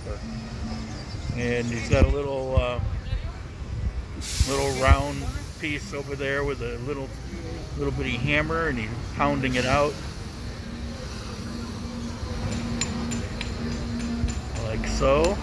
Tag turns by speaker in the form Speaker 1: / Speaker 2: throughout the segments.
Speaker 1: chopper. And he's got a little round piece over there with a little bitty hammer, and he's pounding it out like so.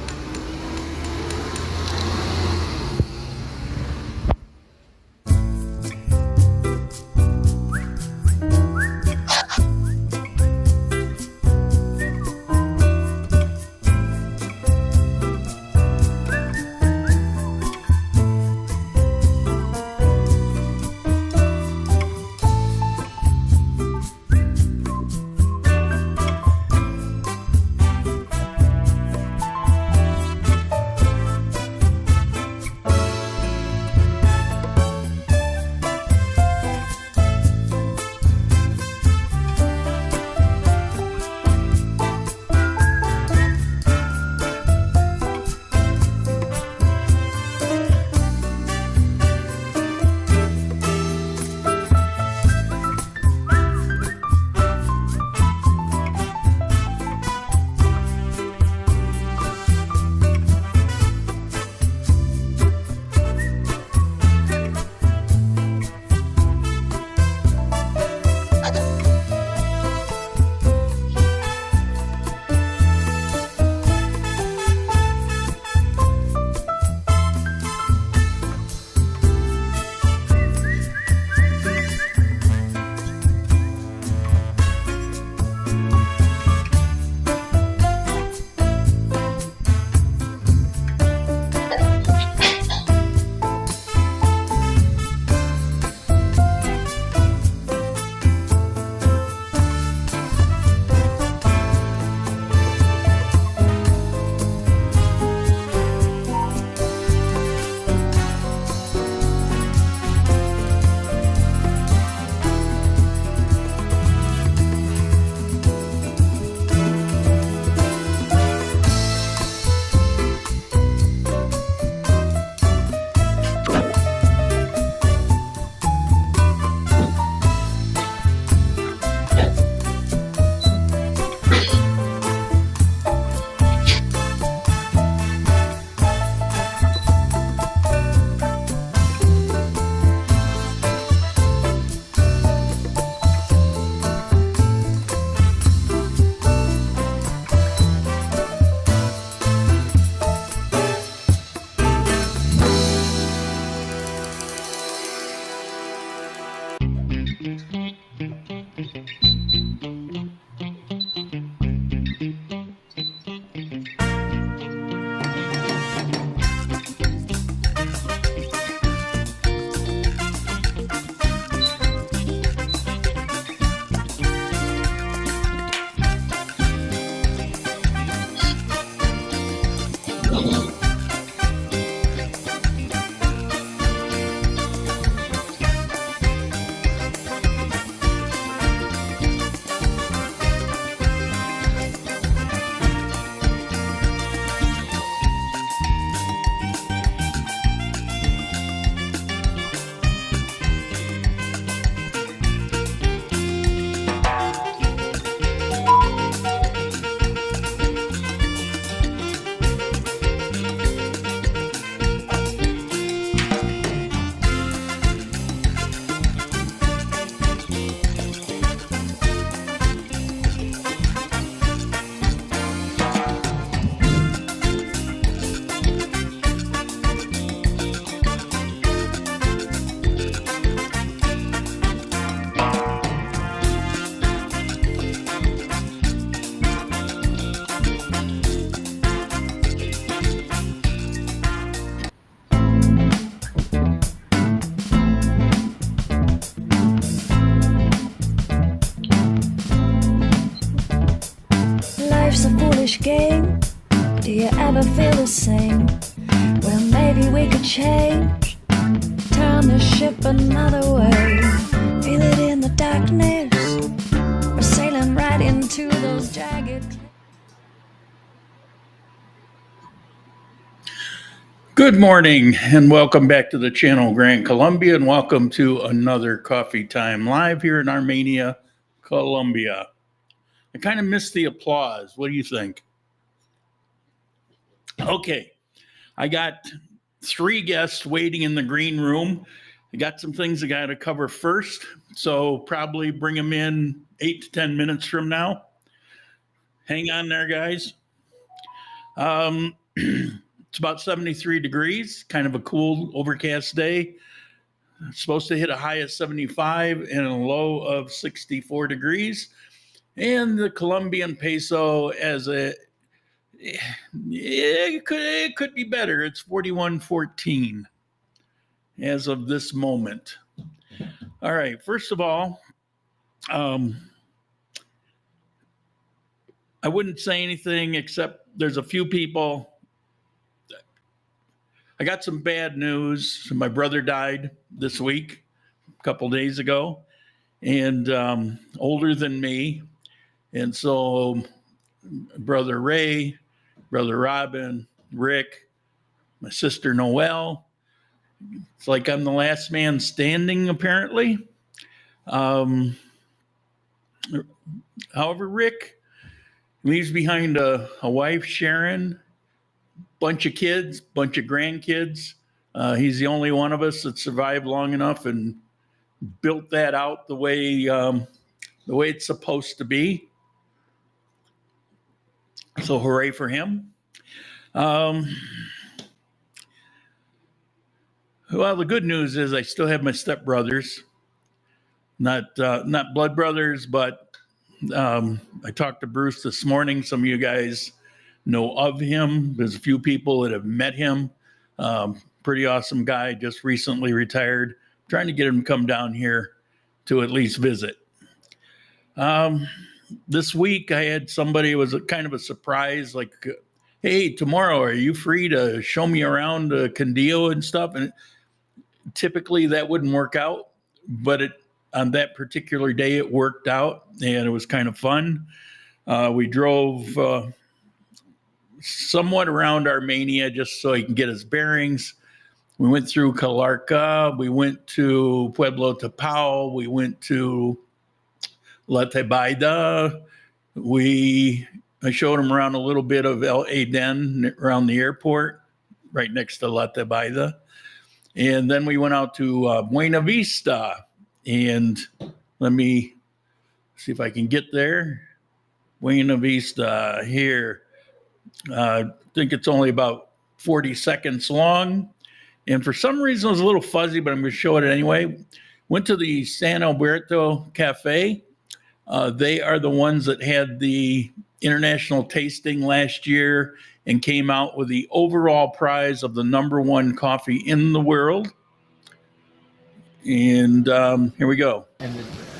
Speaker 2: foolish game. Do you ever feel the same? Well, maybe we could change, turn the ship another way. Feel it in the darkness, we're sailing right into those jagged.
Speaker 1: Good morning and welcome back to the channel, Quindio Colombia, and welcome to another Coffee Time Live here in Armenia, Colombia. I kind of missed the applause. What do you think? Okay, I got 3 guests waiting in the green room. I got some things I got to cover first, so probably bring them in 8 to 10 minutes from now. Hang on there, guys. It's about 73 degrees, kind of a cool, overcast day. It's supposed to hit a high of 75 and a low of 64 degrees. And the Colombian peso as it could be better. It's 41.14 as of this moment. All right. First of all, I wouldn't say anything except there's a few people. I got some bad news. My brother died this week, a couple days ago, and older than me. And so brother Ray, brother Robin, Rick, my sister Noelle. It's like I'm the last man standing, apparently. However, Rick leaves behind a wife, Sharon, bunch of kids, bunch of grandkids. He's the only one of us that survived long enough and built that out the way it's supposed to be. So hooray for him. Well, the good news is I still have my stepbrothers, not blood brothers, but I talked to Bruce this morning. Some of you guys know of him. There's a few people that have met him. Pretty awesome guy, just recently retired. I'm trying to get him to come down here to at least visit. This week I had somebody, it was kind of a surprise, like, hey, tomorrow, are you free to show me around Quindio and stuff? And typically that wouldn't work out, but on that particular day it worked out, and it was kind of fun. We drove somewhat around Armenia just so he can get his bearings. We went through Calarca, we went to Pueblo Tapao, we went to La Tebaida. I showed him around a little bit of El Aden around the airport, right next to La Tebaida. And then we went out to Buena Vista. And let me see if I can get there. Buena Vista here. I think it's only about 40 seconds long. And for some reason, it was a little fuzzy, but I'm going to show it anyway. Went to the San Alberto Cafe. They are the ones that had the international tasting last year and came out with the overall prize of the #1 coffee in the world. And here we go.
Speaker 3: El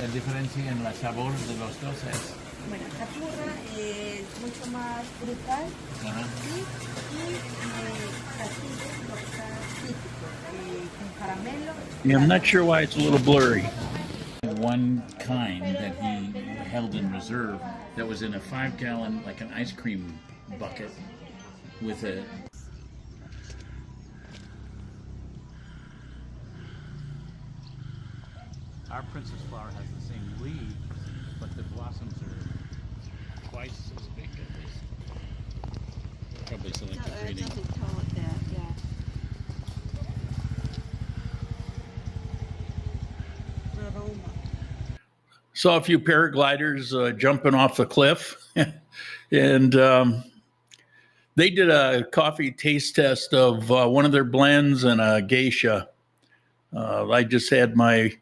Speaker 3: diferencia en la sabor de los dos es.
Speaker 4: Bueno, la turra es mucho más frutal y castillo, lo que está típico, con caramelo.
Speaker 1: Yeah, I'm not sure why it's a little blurry.
Speaker 3: One kind that he held in reserve that was in a 5-gallon, like an ice cream bucket with a. Our princess flower has the same leaves, but the blossoms are twice as big as this. Probably selective breeding.
Speaker 1: Saw a few paragliders jumping off the cliff. And they did a coffee taste test of one of their blends and a geisha. I just had my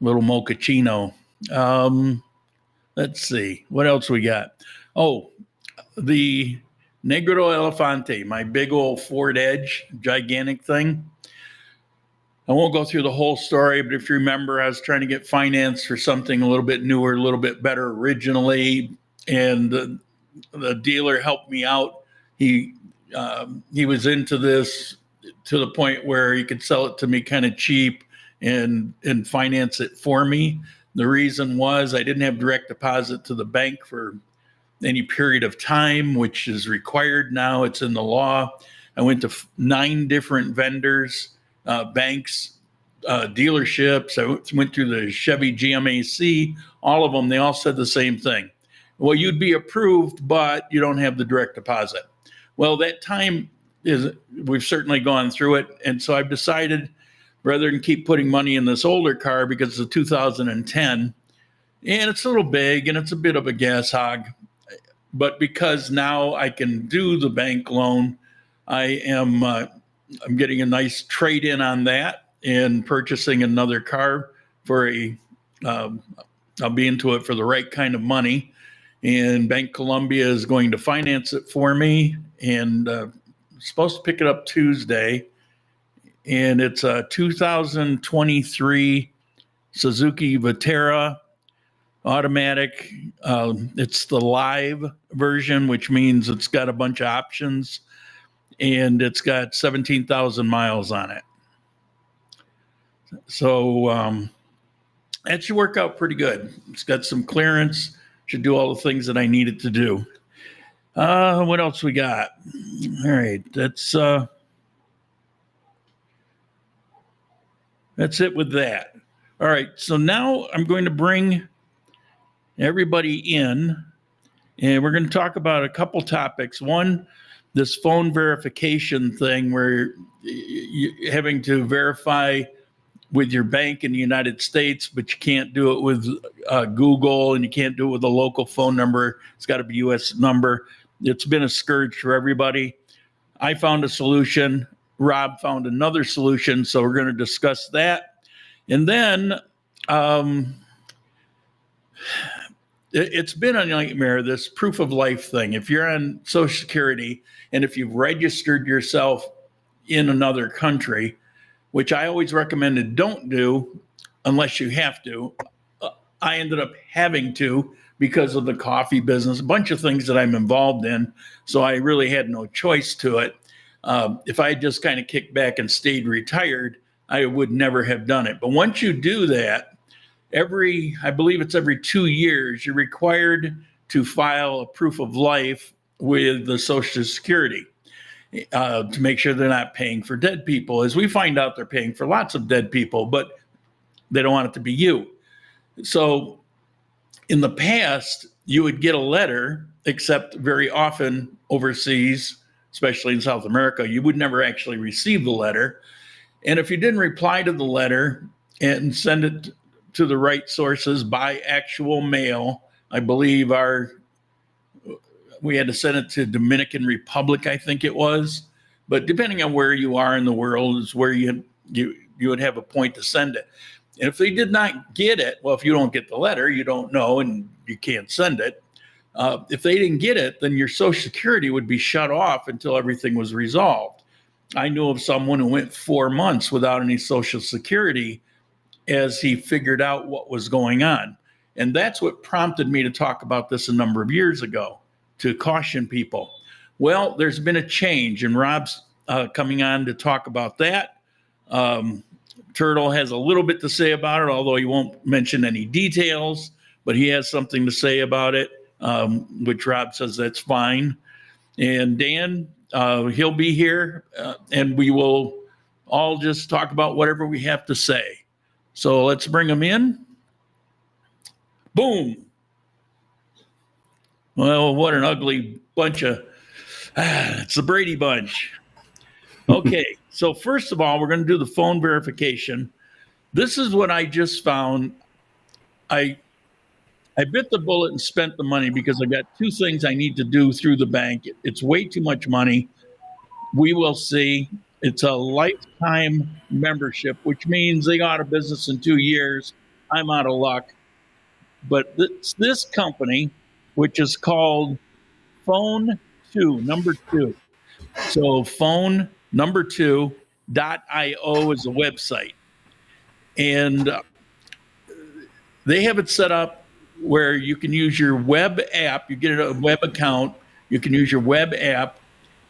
Speaker 1: little mochaccino. Let's see. What else we got? Oh, the Negro Elefante, my big old Ford Edge, gigantic thing. I won't go through the whole story, but if you remember, I was trying to get finance for something a little bit newer, a little bit better originally, and the dealer helped me out. He was into this to the point where he could sell it to me kind of cheap and finance it for me. The reason was I didn't have direct deposit to the bank for any period of time, which is required now. It's in the law. I went to 9 different vendors, banks, dealerships. I went through the Chevy GMAC, all of them. They all said the same thing. Well, you'd be approved, but you don't have the direct deposit. Well, that time we've certainly gone through it. And so I've decided rather than keep putting money in this older car because it's a 2010 and it's a little big and it's a bit of a gas hog, but because now I can do the bank loan, I'm getting a nice trade in on that and purchasing another car for I'll be into it for the right kind of money. And Bank Colombia is going to finance it for me, and supposed to pick it up Tuesday. And it's a 2023 Suzuki Vitara automatic. It's the live version, which means it's got a bunch of options, and it's got 17,000 miles on it. So that should work out pretty good. It's got some clearance, should do all the things that I need it to do. What else we got? All right, that's it with that. All right, so now I'm going to bring everybody in, and we're going to talk about a couple topics. One, this phone verification thing where you're having to verify with your bank in the United States, but you can't do it with Google, and you can't do it with a local phone number. It's got to be U.S. number. It's been a scourge for everybody. I found a solution. Rob found another solution, so we're going to discuss that. And then it's been a nightmare, this proof of life thing. If you're on Social Security and if you've registered yourself in another country, which I always recommended don't do unless you have to. I ended up having to because of the coffee business, a bunch of things that I'm involved in. So I really had no choice to it. If I had just kind of kicked back and stayed retired, I would never have done it. But once you do that, I believe it's every 2 years, you're required to file a proof of life with the Social Security. To make sure they're not paying for dead people. As we find out, they're paying for lots of dead people, but they don't want it to be you. So in the past, you would get a letter, except very often overseas, especially in South America, you would never actually receive the letter. And if you didn't reply to the letter and send it to the right sources by actual mail, I believe we had to send it to Dominican Republic, I think it was. But depending on where you are in the world is where you would have a point to send it. And if they did not get it, well, if you don't get the letter, you don't know and you can't send it. If they didn't get it, then your Social Security would be shut off until everything was resolved. I knew of someone who went 4 months without any Social Security as he figured out what was going on. And that's what prompted me to talk about this a number of years ago, to caution people. Well, there's been a change, and Rob's coming on to talk about that. Turtle has a little bit to say about it, although he won't mention any details, but he has something to say about it, which Rob says that's fine. And Dan, he'll be here, and we will all just talk about whatever we have to say. So let's bring him in. Boom. Well, what an ugly bunch of, it's the Brady Bunch. Okay, so first of all, we're going to do the phone verification. This is what I just found. I bit the bullet and spent the money because I got 2 things I need to do through the bank. It's way too much money. We will see. It's a lifetime membership, which means they go out of business in 2 years. I'm out of luck. But this company, which is called Phone 2, number 2. So phone number 2.io is a website. And they have it set up where you can use your web app. You get a web account. You can use your web app,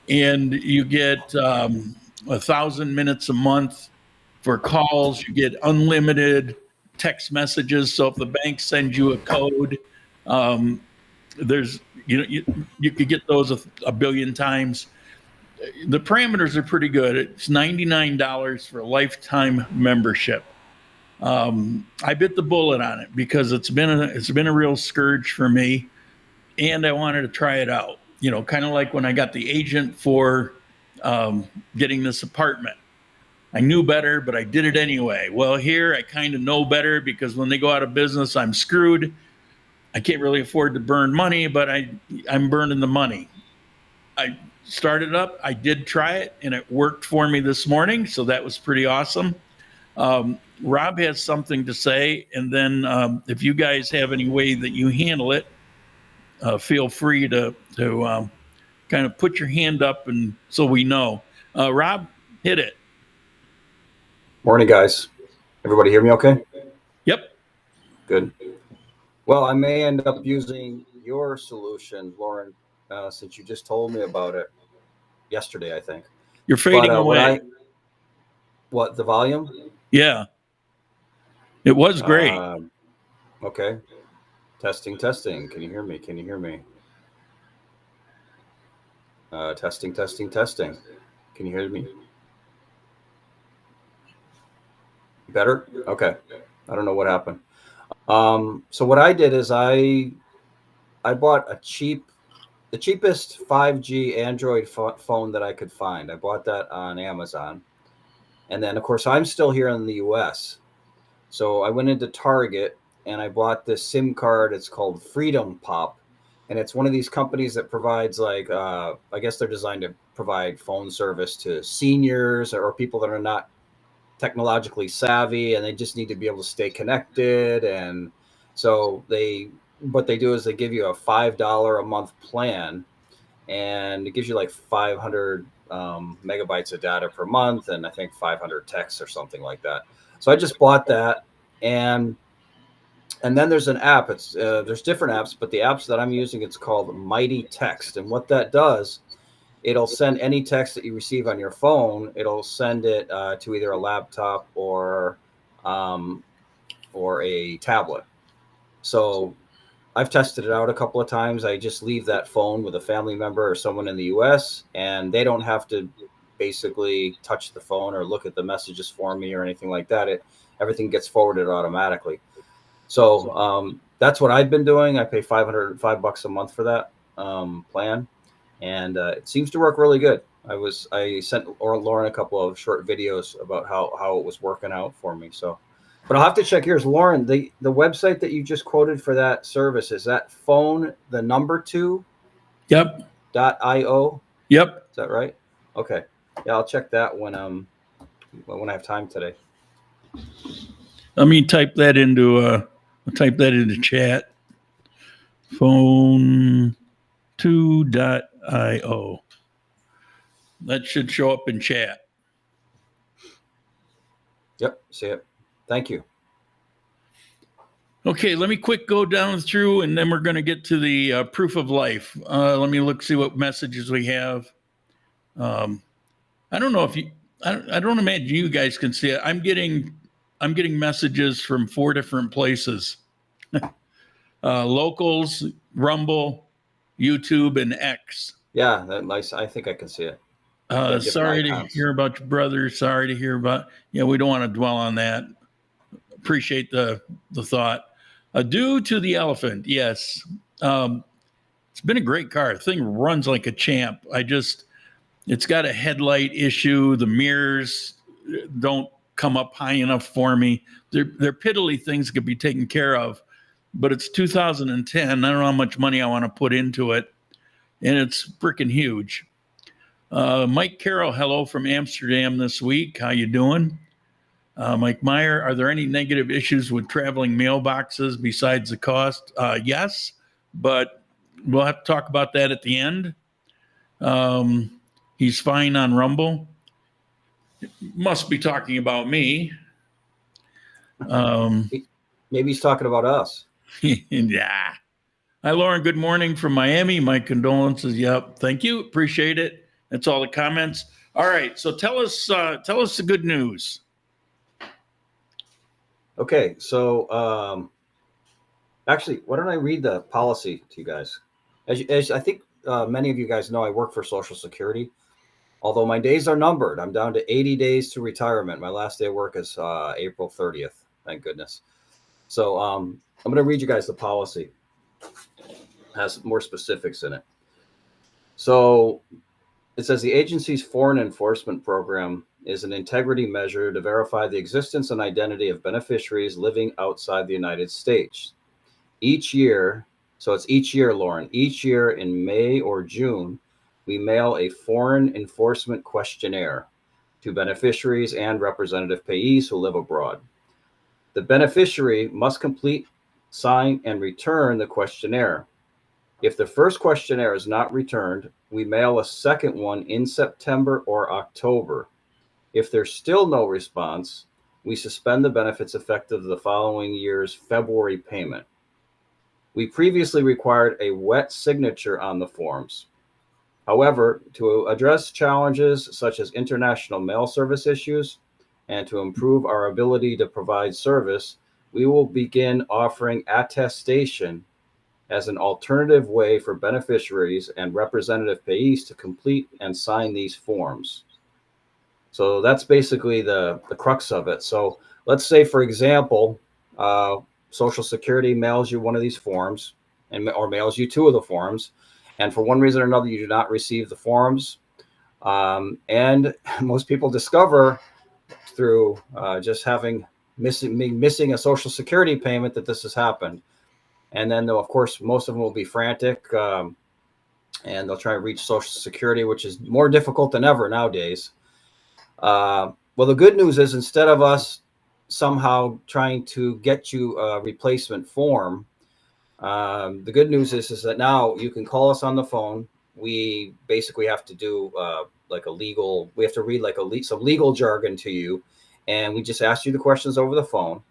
Speaker 1: and you get 1,000 minutes a month for calls. You get unlimited text messages. So if the bank sends you a code, you could get those a billion times. The parameters are pretty good. It's $99 for a lifetime membership. I bit the bullet on it because it's been a real scourge for me, and I wanted to try it out. Kind of like when I got the agent for getting this apartment. I knew better, but I did it anyway. Well, here I kind of know better because when they go out of business, I'm screwed. I can't really afford to burn money, but I'm burning the money. I started up. I did try it, and it worked for me this morning, so that was pretty awesome. Rob has something to say, and then if you guys have any way that you handle it, feel free to kind of put your hand up, and so we know. Rob, hit it.
Speaker 5: Morning, guys. Everybody hear me okay?
Speaker 1: Yep.
Speaker 5: Good. Well, I may end up using your solution, Lauren, since you just told me about it yesterday, I think.
Speaker 1: You're fading away.
Speaker 5: What, the volume?
Speaker 1: Yeah. It was great.
Speaker 5: Okay. Testing. Can you hear me? Can you hear me? Testing. Can you hear me? Better? Okay. I don't know what happened. So what I did is I bought the cheapest 5G Android phone that I could find. I bought that on Amazon. And then, of course, I'm still here in the US. So I went into Target and I bought this SIM card. It's called Freedom Pop. And it's one of these companies that provides I guess they're designed to provide phone service to seniors or people that are not technologically savvy and they just need to be able to stay connected. And so what they do is they give you a $5 a month plan, and it gives you like 500 megabytes of data per month, and I think 500 texts or something like that. So I just bought that, and then there's an app. There's different apps, but the apps that I'm using, it's called Mighty Text, and what that does, it'll send any text that you receive on your phone. It'll send it to either a laptop or a tablet. So I've tested it out a couple of times. I just leave that phone with a family member or someone in the US, and they don't have to basically touch the phone or look at the messages for me or anything like that. Everything gets forwarded automatically. So that's what I've been doing. I pay $505 a month for that plan, and it seems to work really good. I sent Lauren a couple of short videos about how it was working out for me. So, but I'll have to check yours, Lauren. The website that you just quoted for that service, is that phone the number 2?
Speaker 1: Yep.
Speaker 5: .io.
Speaker 1: Yep.
Speaker 5: Is that right? Okay. Yeah, I'll check that when I have time today.
Speaker 1: Let me type that into chat. Phone2.io. That should show up in chat.
Speaker 5: Yep, see it. Thank you.
Speaker 1: Okay, let me quick go down through, and then we're going to get to the proof of life. Let me see what messages we have. I don't know if I don't imagine you guys can see it. I'm getting messages from 4 different places. Locals, Rumble, YouTube, and X.
Speaker 5: Yeah, that nice. I think I can see it.
Speaker 1: Sorry to hear about your brother. Sorry to hear about. Yeah, we don't want to dwell on that. Appreciate the thought. Due to the elephant, yes. It's been a great car. The thing runs like a champ. It's got a headlight issue. The mirrors don't come up high enough for me. They're piddly things that could be taken care of, but it's 2010. I don't know how much money I want to put into it, and it's freaking huge. Mike Carroll, hello from Amsterdam this week. How you doing? Mike Meyer, are there any negative issues with traveling mailboxes besides the cost? Yes, but we'll have to talk about that at the end. He's fine on Rumble. Must be talking about me.
Speaker 5: Maybe he's talking about us.
Speaker 1: Yeah. Hi, Lauren. Good morning from Miami. My condolences. Yep. Thank you. Appreciate it. That's all the comments. All right. So tell us the good news.
Speaker 5: Okay. So actually, why don't I read the policy to you guys? As I think many of you guys know, I work for Social Security. Although my days are numbered, I'm down to 80 days to retirement. My last day of work is April 30th. Thank goodness. So I'm going to read you guys the policy. It has more specifics in it. So it says the agency's foreign enforcement program is an integrity measure to verify the existence and identity of beneficiaries living outside the United States. Each year, so it's each year, Lauren, each year in May or June, we mail a foreign enforcement questionnaire to beneficiaries and representative payees who live abroad. The beneficiary must complete, sign, and return the questionnaire. If the first questionnaire is not returned, we mail a second one in September or October. If there's still no response, we suspend the benefits effective the following year's February payment. We previously required a wet signature on the forms. However, to address challenges such as international mail service issues and to improve our ability to provide service, we will begin offering attestation as an alternative way for beneficiaries and representative payees to complete and sign these forms. So that's basically the crux of it. So let's say, for example, Social Security mails you one of these forms or mails you two of the forms. And for one reason or another, you do not receive the forms. And most people discover through just missing a Social Security payment that this has happened. And then, of course, most of them will be frantic and they'll try to reach Social Security, which is more difficult than ever nowadays. Well, the good news is instead of us somehow trying to get you a replacement form, the good news is that now you can call us on the phone. We basically have to do we have to read some legal jargon to you. And we just ask you the questions over the phone.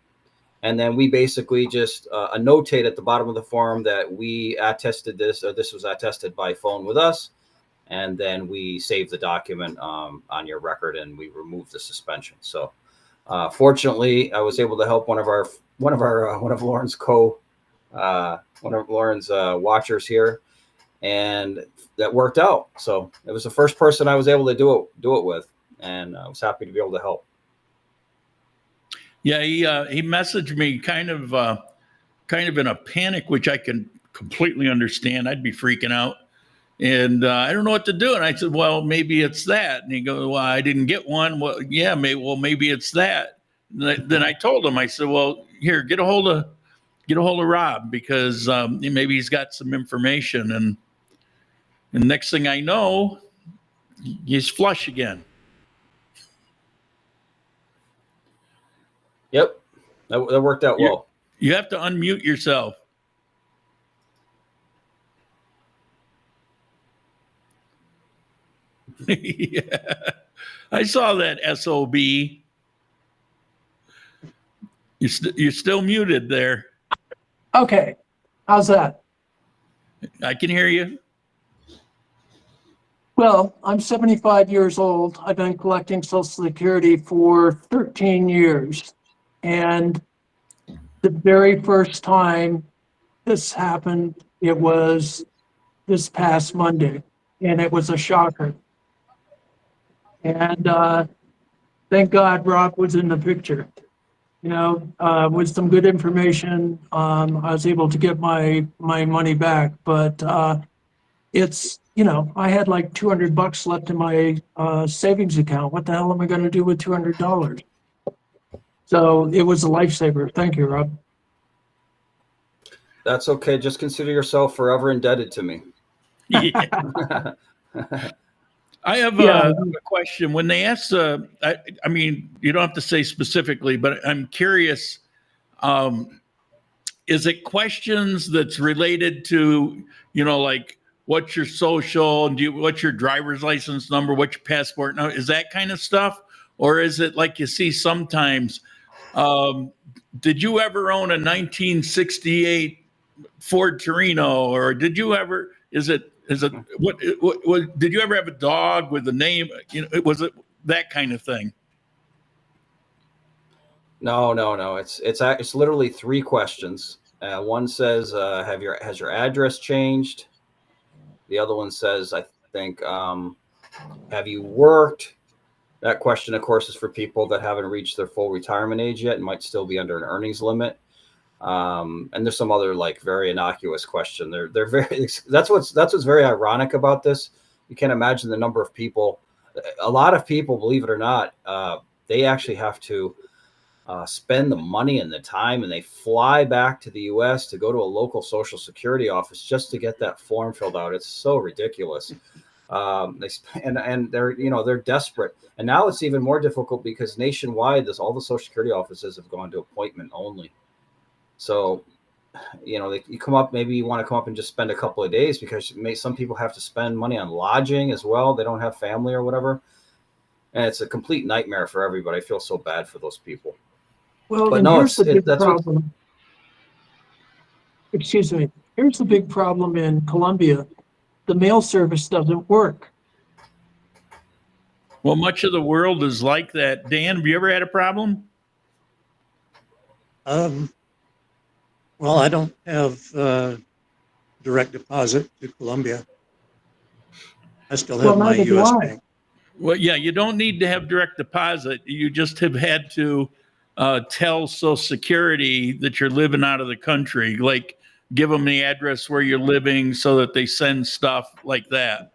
Speaker 5: And then we basically just annotate at the bottom of the form that we attested this, or this was attested by phone with us. And then we save the document on your record and we remove the suspension. So fortunately, I was able to help one of Lauren's watchers here, and that worked out. So it was the first person I was able to do it with, and I was happy to be able to help.
Speaker 1: Yeah, he messaged me kind of in a panic, which I can completely understand. I'd be freaking out, and I don't know what to do. And I said, "Well, maybe it's that." And he goes, "Well, I didn't get one." Well, yeah, maybe it's that. And then I told him, I said, "Well, here, get a hold of Rob because maybe he's got some information." And the next thing I know, he's flush again.
Speaker 5: Yep, that worked out well.
Speaker 1: You have to unmute yourself. Yeah, I saw that SOB. You're still muted there.
Speaker 6: Okay, how's that?
Speaker 1: I can hear you.
Speaker 6: Well, I'm 75 years old. I've been collecting Social Security for 13 years. And the very first time this happened, it was this past Monday, and it was a shocker. And thank God Rob was in the picture. With some good information, I was able to get my money back. But it's, I had like $200 left in my savings account. What the hell am I going to do with $200? So it was a lifesaver. Thank you, Rob.
Speaker 5: That's okay. Just consider yourself forever indebted to me.
Speaker 1: Yeah. I have a question. When they ask, I mean, you don't have to say specifically, but I'm curious. Is it questions that's related to, like what's your social and what's your driver's license number, what's your passport number? Is that kind of stuff? Or is it like you see sometimes, did you ever own a 1968 Ford Torino, or did you ever, what did you ever have a dog with a name? Was it that kind of thing?
Speaker 5: No. It's literally three questions. One says, has your address changed? The other one says, I think, have you worked? That question, of course, is for people that haven't reached their full retirement age yet and might still be under an earnings limit. And there's some other very innocuous question. They're very, that's what's very ironic about this. you can't imagine the number of people. A lot of people, believe it or not, they actually have to spend the money and the time, and they fly back to the U.S. to go to a local Social Security office just to get that form filled out. It's so ridiculous. And they're desperate. And now it's even more difficult because nationwide, all the Social Security offices have gone to appointment only. So, you maybe you want to come up and just spend a couple of days, because some people have to spend money on lodging as well. They don't have family or whatever. And it's a complete nightmare for everybody. I feel so bad for those people.
Speaker 6: Well,
Speaker 5: But
Speaker 6: and
Speaker 5: no,
Speaker 6: here's the big
Speaker 5: that's what,
Speaker 6: problem. Excuse me. Here's the big problem in Colombia. The mail service doesn't work.
Speaker 1: Well, much of the world is like that. Dan, have you ever had a problem?
Speaker 7: Well, I don't have direct deposit to Colombia. I still have my
Speaker 6: neither do
Speaker 7: U.S.
Speaker 6: I.
Speaker 7: bank.
Speaker 1: Well, yeah, you don't need to have direct deposit. You just have had to tell Social Security that you're living out of the country, like give them the address where you're living so that they send stuff like that.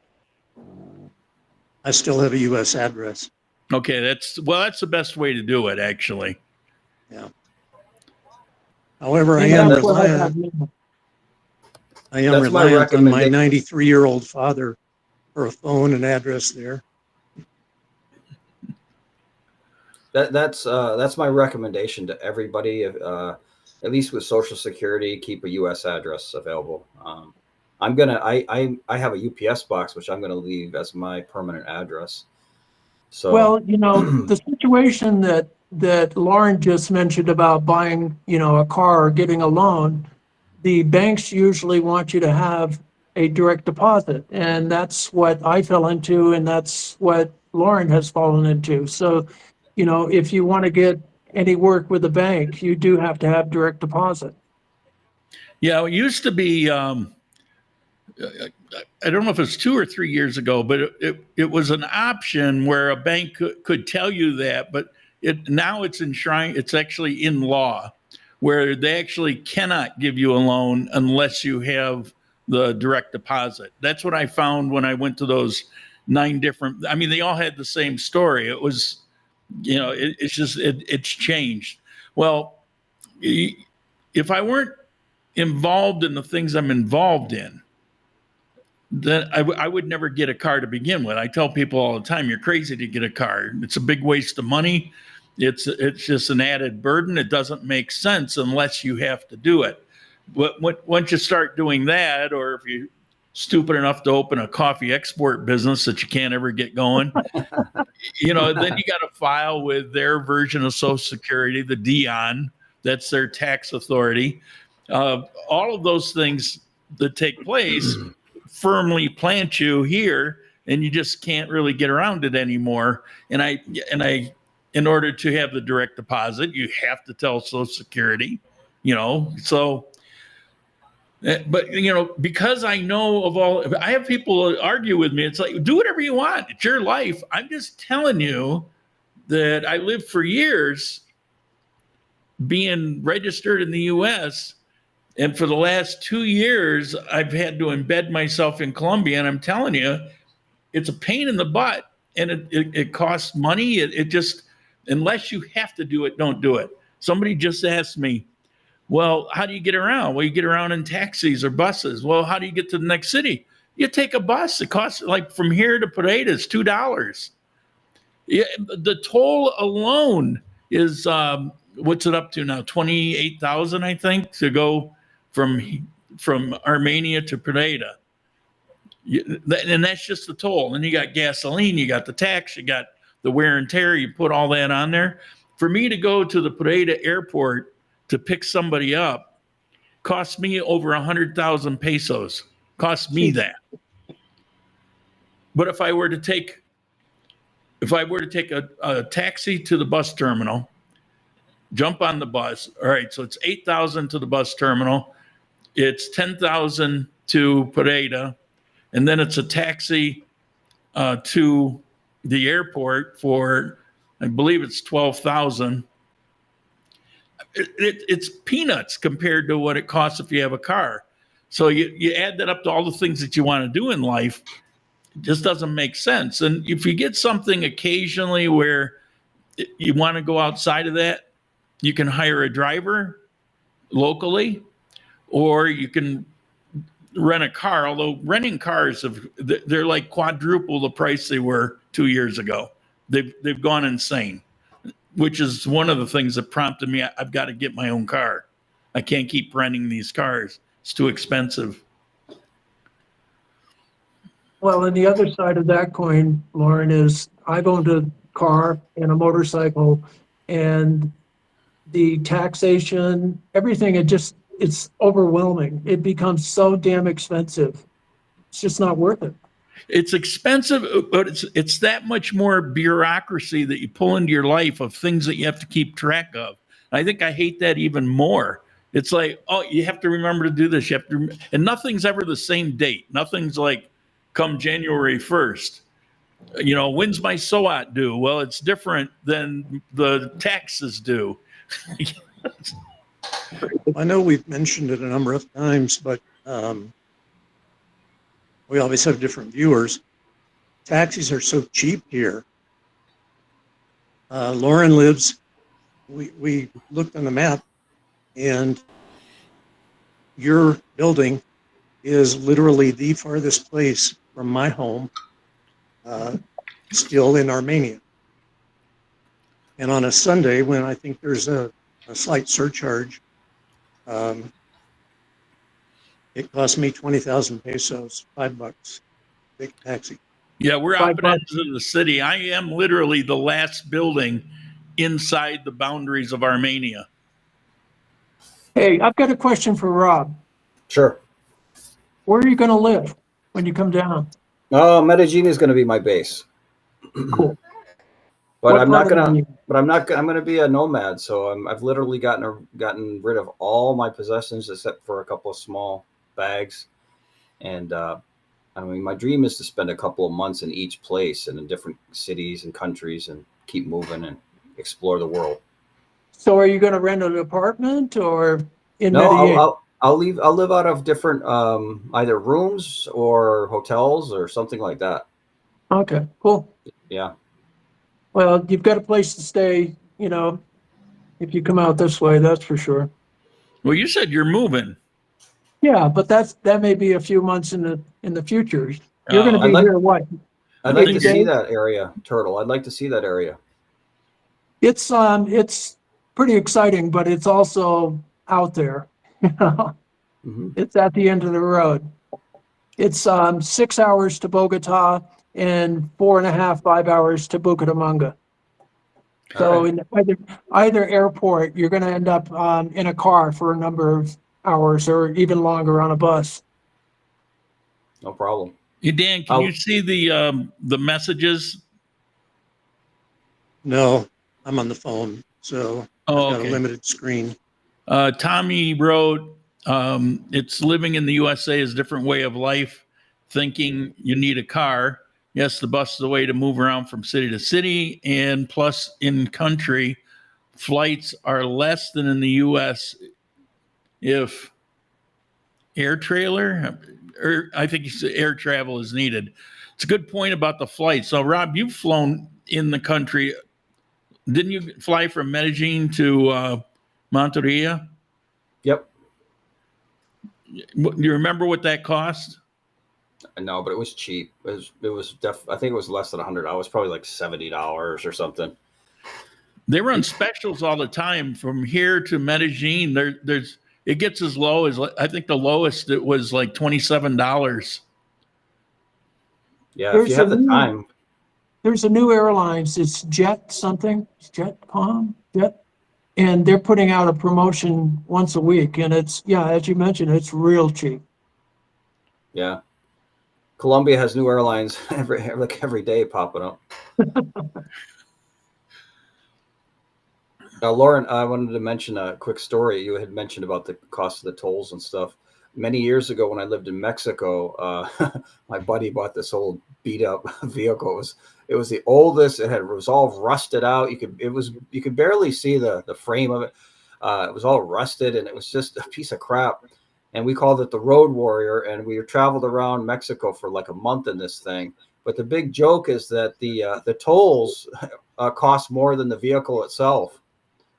Speaker 7: I still have a U.S. address.
Speaker 1: Okay, that's the best way to do it, actually.
Speaker 7: Yeah. However, I
Speaker 6: And
Speaker 7: am
Speaker 6: that's what I have
Speaker 7: reliant.
Speaker 6: now.
Speaker 7: I am
Speaker 5: That's my
Speaker 7: reliant on my
Speaker 5: recommendation.
Speaker 7: 93-year-old father for a phone and address there.
Speaker 5: that's my recommendation to everybody. At least with Social Security, keep a U.S. address available. I have a UPS box, which I'm gonna leave as my permanent address. So
Speaker 6: Well, the situation that Lauren just mentioned about buying, a car or getting a loan, the banks usually want you to have a direct deposit. And that's what I fell into, and that's what Lauren has fallen into. So, if you want to get any work with a bank, you do have to have direct deposit.
Speaker 1: Yeah, it used to be. I don't know if it's 2 or 3 years ago, but it was an option where a bank could tell you that, but now it's enshrined. It's actually in law, where they actually cannot give you a loan unless you have the direct deposit. That's what I found when I went to those 9 different. I mean, they all had the same story. It was, it's changed. Well, if I weren't involved in the things I'm involved in, then I would never get a car to begin with. I tell people all the time, you're crazy to get a car. It's a big waste of money. It's just an added burden. It doesn't make sense unless you have to do it. But once you start doing that, or if you're stupid enough to open a coffee export business that you can't ever get going, then you got to file with their version of Social Security, the Dion. That's their tax authority. All of those things that take place firmly plant you here, and you just can't really get around it anymore. And I, in order to have the direct deposit, you have to tell Social Security, so. But because I know of all, I have people argue with me. It's like, do whatever you want. It's your life. I'm just telling you that I lived for years being registered in the U.S., and for the last 2 years, I've had to embed myself in Colombia. And I'm telling you, it's a pain in the butt, and it costs money. It just, unless you have to do it, don't do it. Somebody just asked me, well, how do you get around? Well, you get around in taxis or buses. Well, how do you get to the next city? You take a bus. It costs, like, from here to Pareda is $2. Yeah, the toll alone is, what's it up to now? 28,000, I think, to go from Armenia to Pareda. And that's just the toll. And you got gasoline, you got the tax, you got the wear and tear. You put all that on there. For me to go to the Pareda airport to pick somebody up cost me over 100,000 pesos. Cost me that. But if I were to take a taxi to the bus terminal, jump on the bus. All right, so it's 8,000 to the bus terminal. It's 10,000 to Pareda, and then it's a taxi to the airport for, I believe it's 12,000. It's peanuts compared to what it costs if you have a car. So you add that up to all the things that you want to do in life. just doesn't make sense. And if you get something occasionally where you want to go outside of that, you can hire a driver locally, or you can rent a car. Although renting cars they're like quadruple the price they were 2 years ago. They've gone insane, which is one of the things that prompted me. I've got to get my own car. I can't keep renting these cars. It's too expensive.
Speaker 6: Well, and the other side of that coin, Lauren, is I've owned a car and a motorcycle, and the taxation, everything, it's overwhelming. It becomes so damn expensive. It's just not worth it.
Speaker 1: It's expensive, but it's that much more bureaucracy that you pull into your life of things that you have to keep track of. I think I hate that even more. It's like, oh, you have to remember to do this. You have to, and nothing's ever the same date. Nothing's like come January 1st. You know, when's my SOAT due? Well, it's different than the taxes due.
Speaker 7: I know we've mentioned it a number of times, but we always have different viewers. Taxis are so cheap here. Lauren lives, we looked on the map, and your building is literally the farthest place from my home, still in Armenia. And on a Sunday, when I think there's a slight surcharge, it cost me 20,000 pesos, $5, big taxi.
Speaker 1: Yeah, we're
Speaker 6: $5.
Speaker 1: opposites of the city. I am literally the last building inside the boundaries of Armenia.
Speaker 6: Hey, I've got a question for Rob.
Speaker 5: Sure.
Speaker 6: Where are you going to live when you come down?
Speaker 5: Oh, Medellin is going to be my base.
Speaker 6: Cool.
Speaker 5: But
Speaker 6: What
Speaker 5: I'm
Speaker 6: part
Speaker 5: not
Speaker 6: of
Speaker 5: gonna.
Speaker 6: Armenia?
Speaker 5: But I'm not. I'm gonna be a nomad. So I've literally gotten rid of all my possessions except for a couple of small bags. And I mean, my dream is to spend a couple of months in each place and in different cities and countries and keep moving and explore the world.
Speaker 6: So are you going to rent an apartment or in
Speaker 5: No,
Speaker 6: Medellin?
Speaker 5: I'll live out of different either rooms or hotels or something like that.
Speaker 6: Okay, cool.
Speaker 5: Yeah.
Speaker 6: Well, you've got a place to stay, you know, if you come out this way, that's for sure.
Speaker 1: Well, you said you're moving.
Speaker 6: Yeah, but that may be a few months in the future. You're going to
Speaker 1: Oh,
Speaker 6: be here, what?
Speaker 5: I'd like
Speaker 6: 80
Speaker 5: to see
Speaker 6: days?
Speaker 5: that area, Turtle. I'd like to see that area.
Speaker 6: It's pretty exciting, but it's also out there. You know,
Speaker 5: Mm-hmm.
Speaker 6: it's at the end of the road. It's 6 hours to Bogota and 4.5, 5 hours to Bucaramanga. So
Speaker 5: Right.
Speaker 6: in either airport, you're going to end up in a car for a number of hours or even longer on a bus.
Speaker 5: No problem.
Speaker 1: Hey, Dan, can you see the messages?
Speaker 7: No, I'm on the phone, so
Speaker 1: Oh,
Speaker 7: I've got a
Speaker 1: okay.
Speaker 7: limited screen.
Speaker 1: Tommy wrote, it's living in the USA is a different way of life, thinking you need a car. Yes, the bus is the way to move around from city to city. And plus, in country, flights are less than in the US if air trailer, or I think air travel is needed. It's a good point about the flight. So, Rob, you've flown in the country. Didn't you fly from Medellin to Monteria?
Speaker 5: Yep.
Speaker 1: Do you remember what that cost?
Speaker 5: No, but it was cheap. I think it was less than $100. It was probably like $70 or something.
Speaker 1: They run specials all the time from here to Medellin. It gets as low as, I think the lowest it was like $27.
Speaker 5: Yeah, if you have the time.
Speaker 6: There's a new airlines. It's Jet something, Jetcom, Jet, and they're putting out a promotion once a week, and it's, yeah, as you mentioned, it's real cheap.
Speaker 5: Yeah. Colombia has new airlines every day popping up. Now, Lauren, I wanted to mention a quick story. You had mentioned about the cost of the tolls and stuff. Many years ago, when I lived in Mexico, my buddy bought this old beat-up vehicle. It was the oldest. It was all rusted out. You could barely see the frame of it. It was all rusted, and it was just a piece of crap. And we called it the Road Warrior. And we traveled around Mexico for like a month in this thing. But the big joke is that the tolls cost more than the vehicle itself.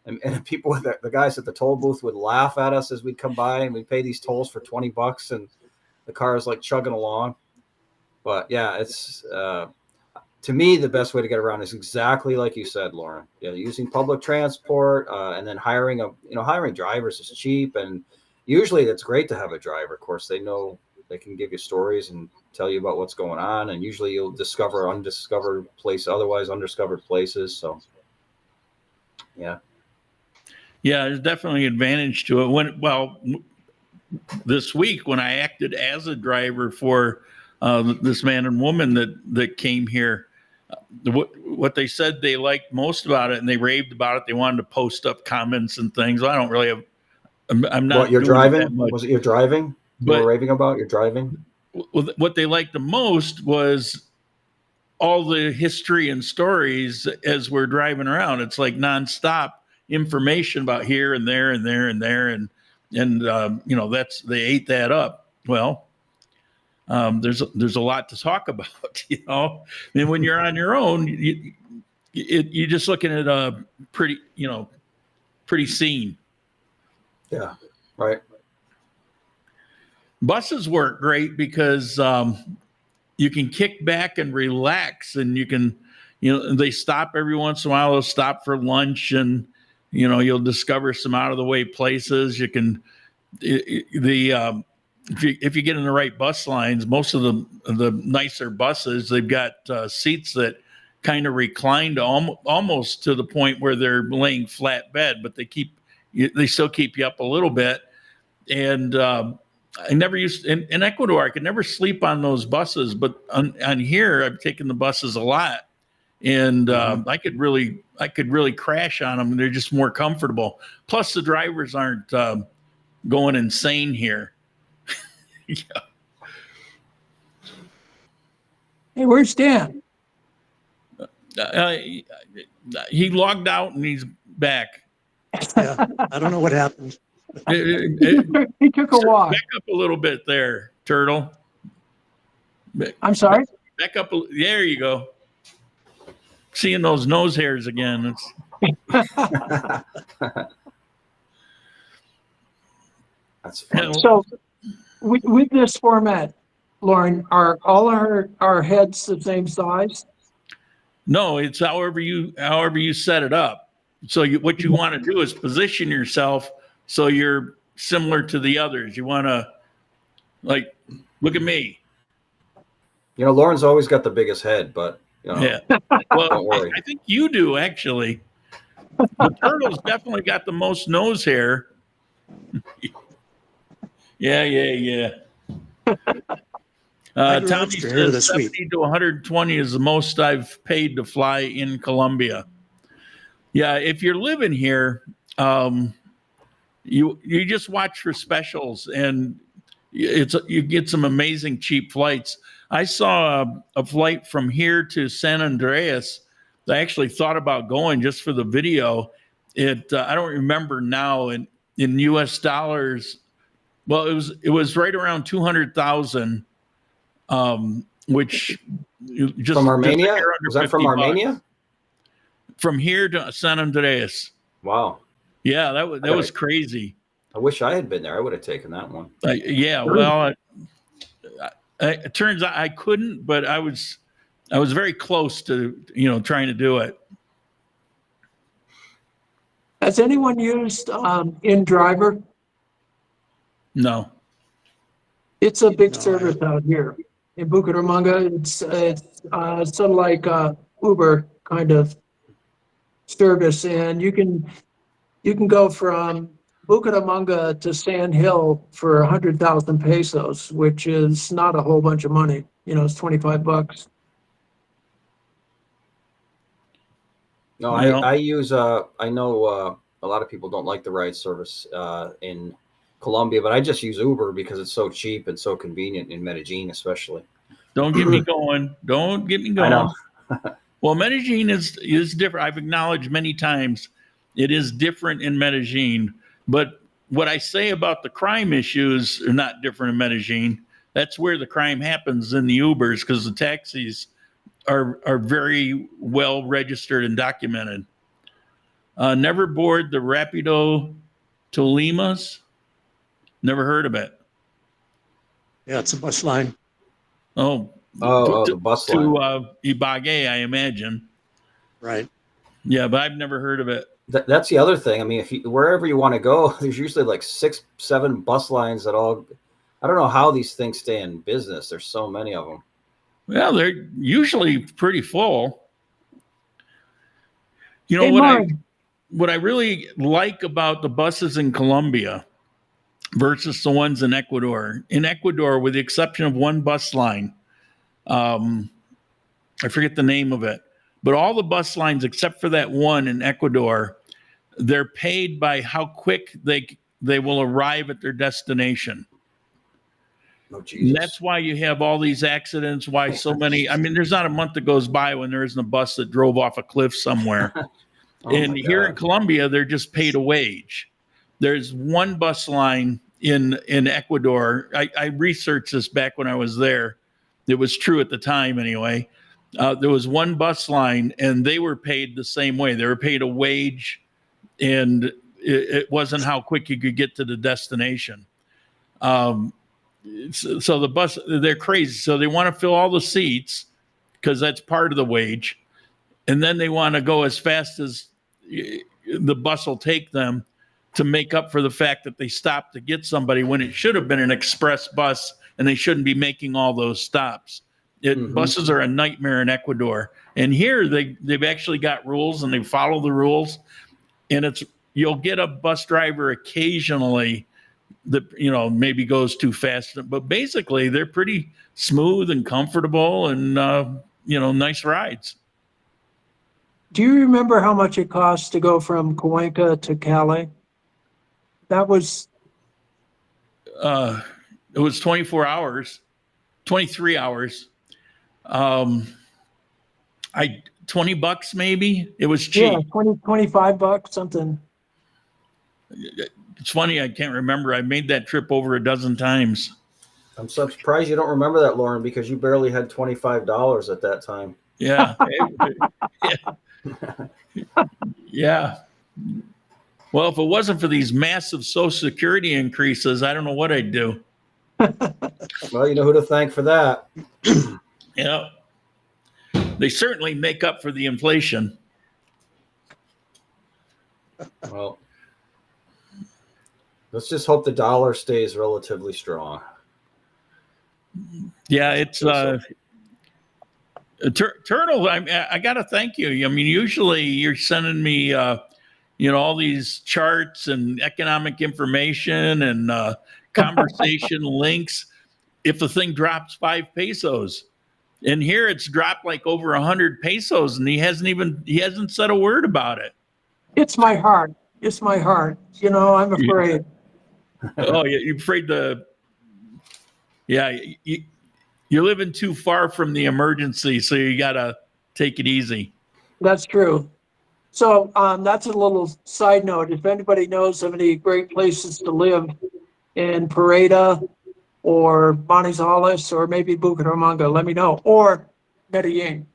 Speaker 5: And people, the guys at the toll booth would laugh at us as we'd come by, and we'd pay these tolls for $20, and the car is like chugging along. But yeah, it's to me, the best way to get around is exactly like you said, Lauren. Yeah, using public transport, and then hiring drivers is cheap, and usually it's great to have a driver. Of course, they know they can give you stories and tell you about what's going on, and usually you'll discover undiscovered otherwise undiscovered places. So, yeah.
Speaker 1: Yeah, there's definitely an advantage to it. This week when I acted as a driver for this man and woman that came here, what they said they liked most about it, and they raved about it. They wanted to post up comments and things. I don't really have. I'm not.
Speaker 5: What, you're driving? Was it your driving? You were raving about your driving?
Speaker 1: What they liked the most was all the history and stories as we're driving around. It's like nonstop information about here and there and there and there, and they ate that up. Well, there's a lot to talk about, and when you're on your own, you're just looking at a pretty scene.
Speaker 5: Yeah, right.
Speaker 1: Buses work great because you can kick back and relax, and you can, they stop every once in a while. They'll stop for lunch, and you'll discover some out of the way places. You can if you get in the right bus lines, most of the nicer buses, they've got seats that kind of recline to almost to the point where they're laying flat bed, but they still keep you up a little bit. And I never used in Ecuador, I could never sleep on those buses, but on here, I've taken the buses a lot, and I could really crash on them. They're just more comfortable. Plus, the drivers aren't going insane here. Yeah.
Speaker 6: Hey, where's Dan?
Speaker 1: He logged out and he's back.
Speaker 7: Yeah, I don't know what happened.
Speaker 6: He took a walk.
Speaker 1: Back up a little bit there, Turtle.
Speaker 6: I'm sorry?
Speaker 1: Back up. There you go. Seeing those nose hairs again.
Speaker 5: That's funny.
Speaker 6: So with this format, Lauren, are all our heads the same size?
Speaker 1: No, it's however you set it up. So what you want to do is position yourself so you're similar to the others. You want to, like, look at me.
Speaker 5: Lauren's always got the biggest head, but
Speaker 1: yeah. Well, don't worry. I think you do, actually. The Turtle's definitely got the most nose hair. Yeah. Tommy says 70 to 120 is the most I've paid to fly in Colombia. Yeah, if you're living here, you just watch for specials, and you get some amazing cheap flights. I saw a flight from here to San Andreas. I actually thought about going just for the video. I don't remember now in U.S. dollars. Well, it was right around 200,000, which just
Speaker 5: from Armenia. Was that from Armenia?
Speaker 1: From here to San Andreas.
Speaker 5: Wow.
Speaker 1: Yeah, that was crazy.
Speaker 5: I wish I had been there. I would have taken that one.
Speaker 1: Yeah, well, it turns out I couldn't, but I was very close to trying to do it.
Speaker 6: Has anyone used InDriver?
Speaker 1: No.
Speaker 6: It's a big service out here in Bucaramanga. It's sort of like Uber kind of service, and you can go from Bucaramanga to Sand Hill for 100,000 pesos, which is not a whole bunch of money. It's $25.
Speaker 5: No, I use I know a lot of people don't like the ride service in Colombia, but I just use Uber because it's so cheap and so convenient in Medellin, especially.
Speaker 1: Don't get me going. Don't get me going.
Speaker 5: I know.
Speaker 1: Well, Medellin is different. I've acknowledged many times it is different in Medellin, but what I say about the crime issues are not different in Medellin. That's where the crime happens in the Ubers, because the taxis are very well registered and documented. Never board the Rapido Tolimas. Never heard of it.
Speaker 7: Yeah, it's a bus line.
Speaker 1: Oh,
Speaker 5: the bus
Speaker 1: to
Speaker 5: line.
Speaker 1: Ibagué, I imagine.
Speaker 7: Right.
Speaker 1: Yeah, but I've never heard of it.
Speaker 5: That's the other thing. I mean, if you, wherever you want to go, there's usually like 6, 7 bus lines that all. I don't know how these things stay in business. There's so many of them.
Speaker 1: Well, they're usually pretty full. You know
Speaker 6: Hey,
Speaker 1: what
Speaker 6: Mark.
Speaker 1: what I really like about the buses in Colombia versus the ones in Ecuador. In Ecuador, with the exception of one bus line, I forget the name of it, but all the bus lines except for that one in Ecuador, they're paid by how quick they will arrive at their destination.
Speaker 5: Oh, Jesus.
Speaker 1: And that's why you have all these accidents. Why so many? I mean, there's not a month that goes by when there isn't a bus that drove off a cliff somewhere.
Speaker 5: Oh
Speaker 1: And
Speaker 5: my
Speaker 1: here in
Speaker 5: God.
Speaker 1: Colombia, they're just paid a wage. There's one bus line in Ecuador. I researched this back when I was there. It was true at the time anyway. There was one bus line, and they were paid the same way. They were paid a wage, and it wasn't how quick you could get to the destination. So the bus, they're crazy. So they want to fill all the seats because that's part of the wage. And then they want to go as fast as the bus will take them to make up for the fact that they stopped to get somebody when it should have been an express bus and they shouldn't be making all those stops. Buses are a nightmare in Ecuador. And here they've actually got rules and they follow the rules. And you'll get a bus driver occasionally that maybe goes too fast, but basically they're pretty smooth and comfortable and nice rides.
Speaker 6: Do you remember how much it costs to go from Cuenca to Cali? That was
Speaker 1: It was 24 hours, 23 hours. $20 maybe. It was cheap.
Speaker 6: yeah, 25 bucks, something.
Speaker 1: It's funny, I can't remember. I made that trip over a dozen times.
Speaker 5: I'm so surprised you don't remember that, Lauren, because you barely had $25 at that time.
Speaker 1: Yeah. Yeah. Well, if it wasn't for these massive Social Security increases, I don't know what I'd do.
Speaker 5: Well, you know who to thank for that.
Speaker 1: Yeah. They certainly make up for the inflation.
Speaker 5: Well, let's just hope the dollar stays relatively strong.
Speaker 1: Yeah, it's Turtle. I got to thank you. I mean, usually you're sending me, all these charts and economic information and conversation links. If the thing drops 5 pesos, and here it's dropped like over 100 pesos, and he hasn't said a word about it.
Speaker 6: It's my heart. It's my heart. I'm afraid.
Speaker 1: Oh, you're afraid you're living too far from the emergency, so you got to take it easy.
Speaker 6: That's true. So that's a little side note. If anybody knows of any great places to live in Pareda or Manizales or maybe Bucaramanga, let me know. Or Medellin.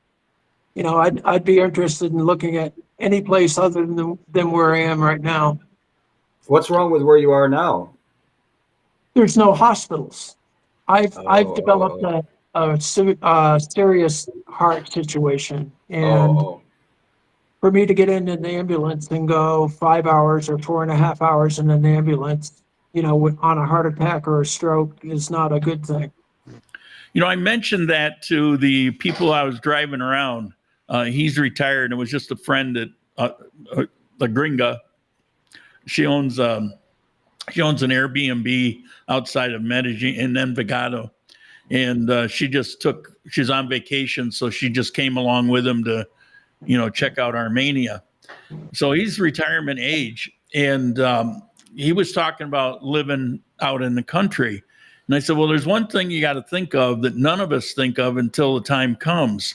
Speaker 6: I'd be interested in looking at any place other than where I am right now.
Speaker 5: What's wrong with where you are now?
Speaker 6: There's no hospitals. I've developed a serious heart situation, and for me to get into the ambulance and go 5 hours or 4.5 hours in an ambulance, on a heart attack or a stroke is not a good thing.
Speaker 1: I mentioned that to the people I was driving around. He's retired. It was just a friend that the gringa. She owns an Airbnb outside of Medellin in Envigado, and she's on vacation, so she just came along with him to, check out Armenia. So he's retirement age, and he was talking about living out in the country. And I said, well, there's one thing you got to think of that none of us think of until the time comes.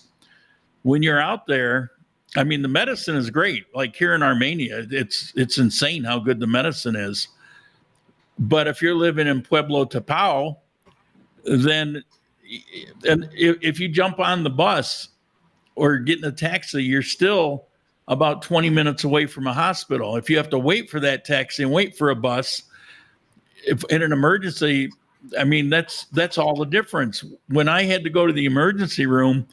Speaker 1: When you're out there, I mean, the medicine is great. Like here in Armenia, it's insane how good the medicine is. But if you're living in Pueblo Tapao, then if you jump on the bus or getting a taxi, you're still about 20 minutes away from a hospital. If you have to wait for that taxi and wait for a bus, if in an emergency, I mean, that's all the difference. When I had to go to the emergency room,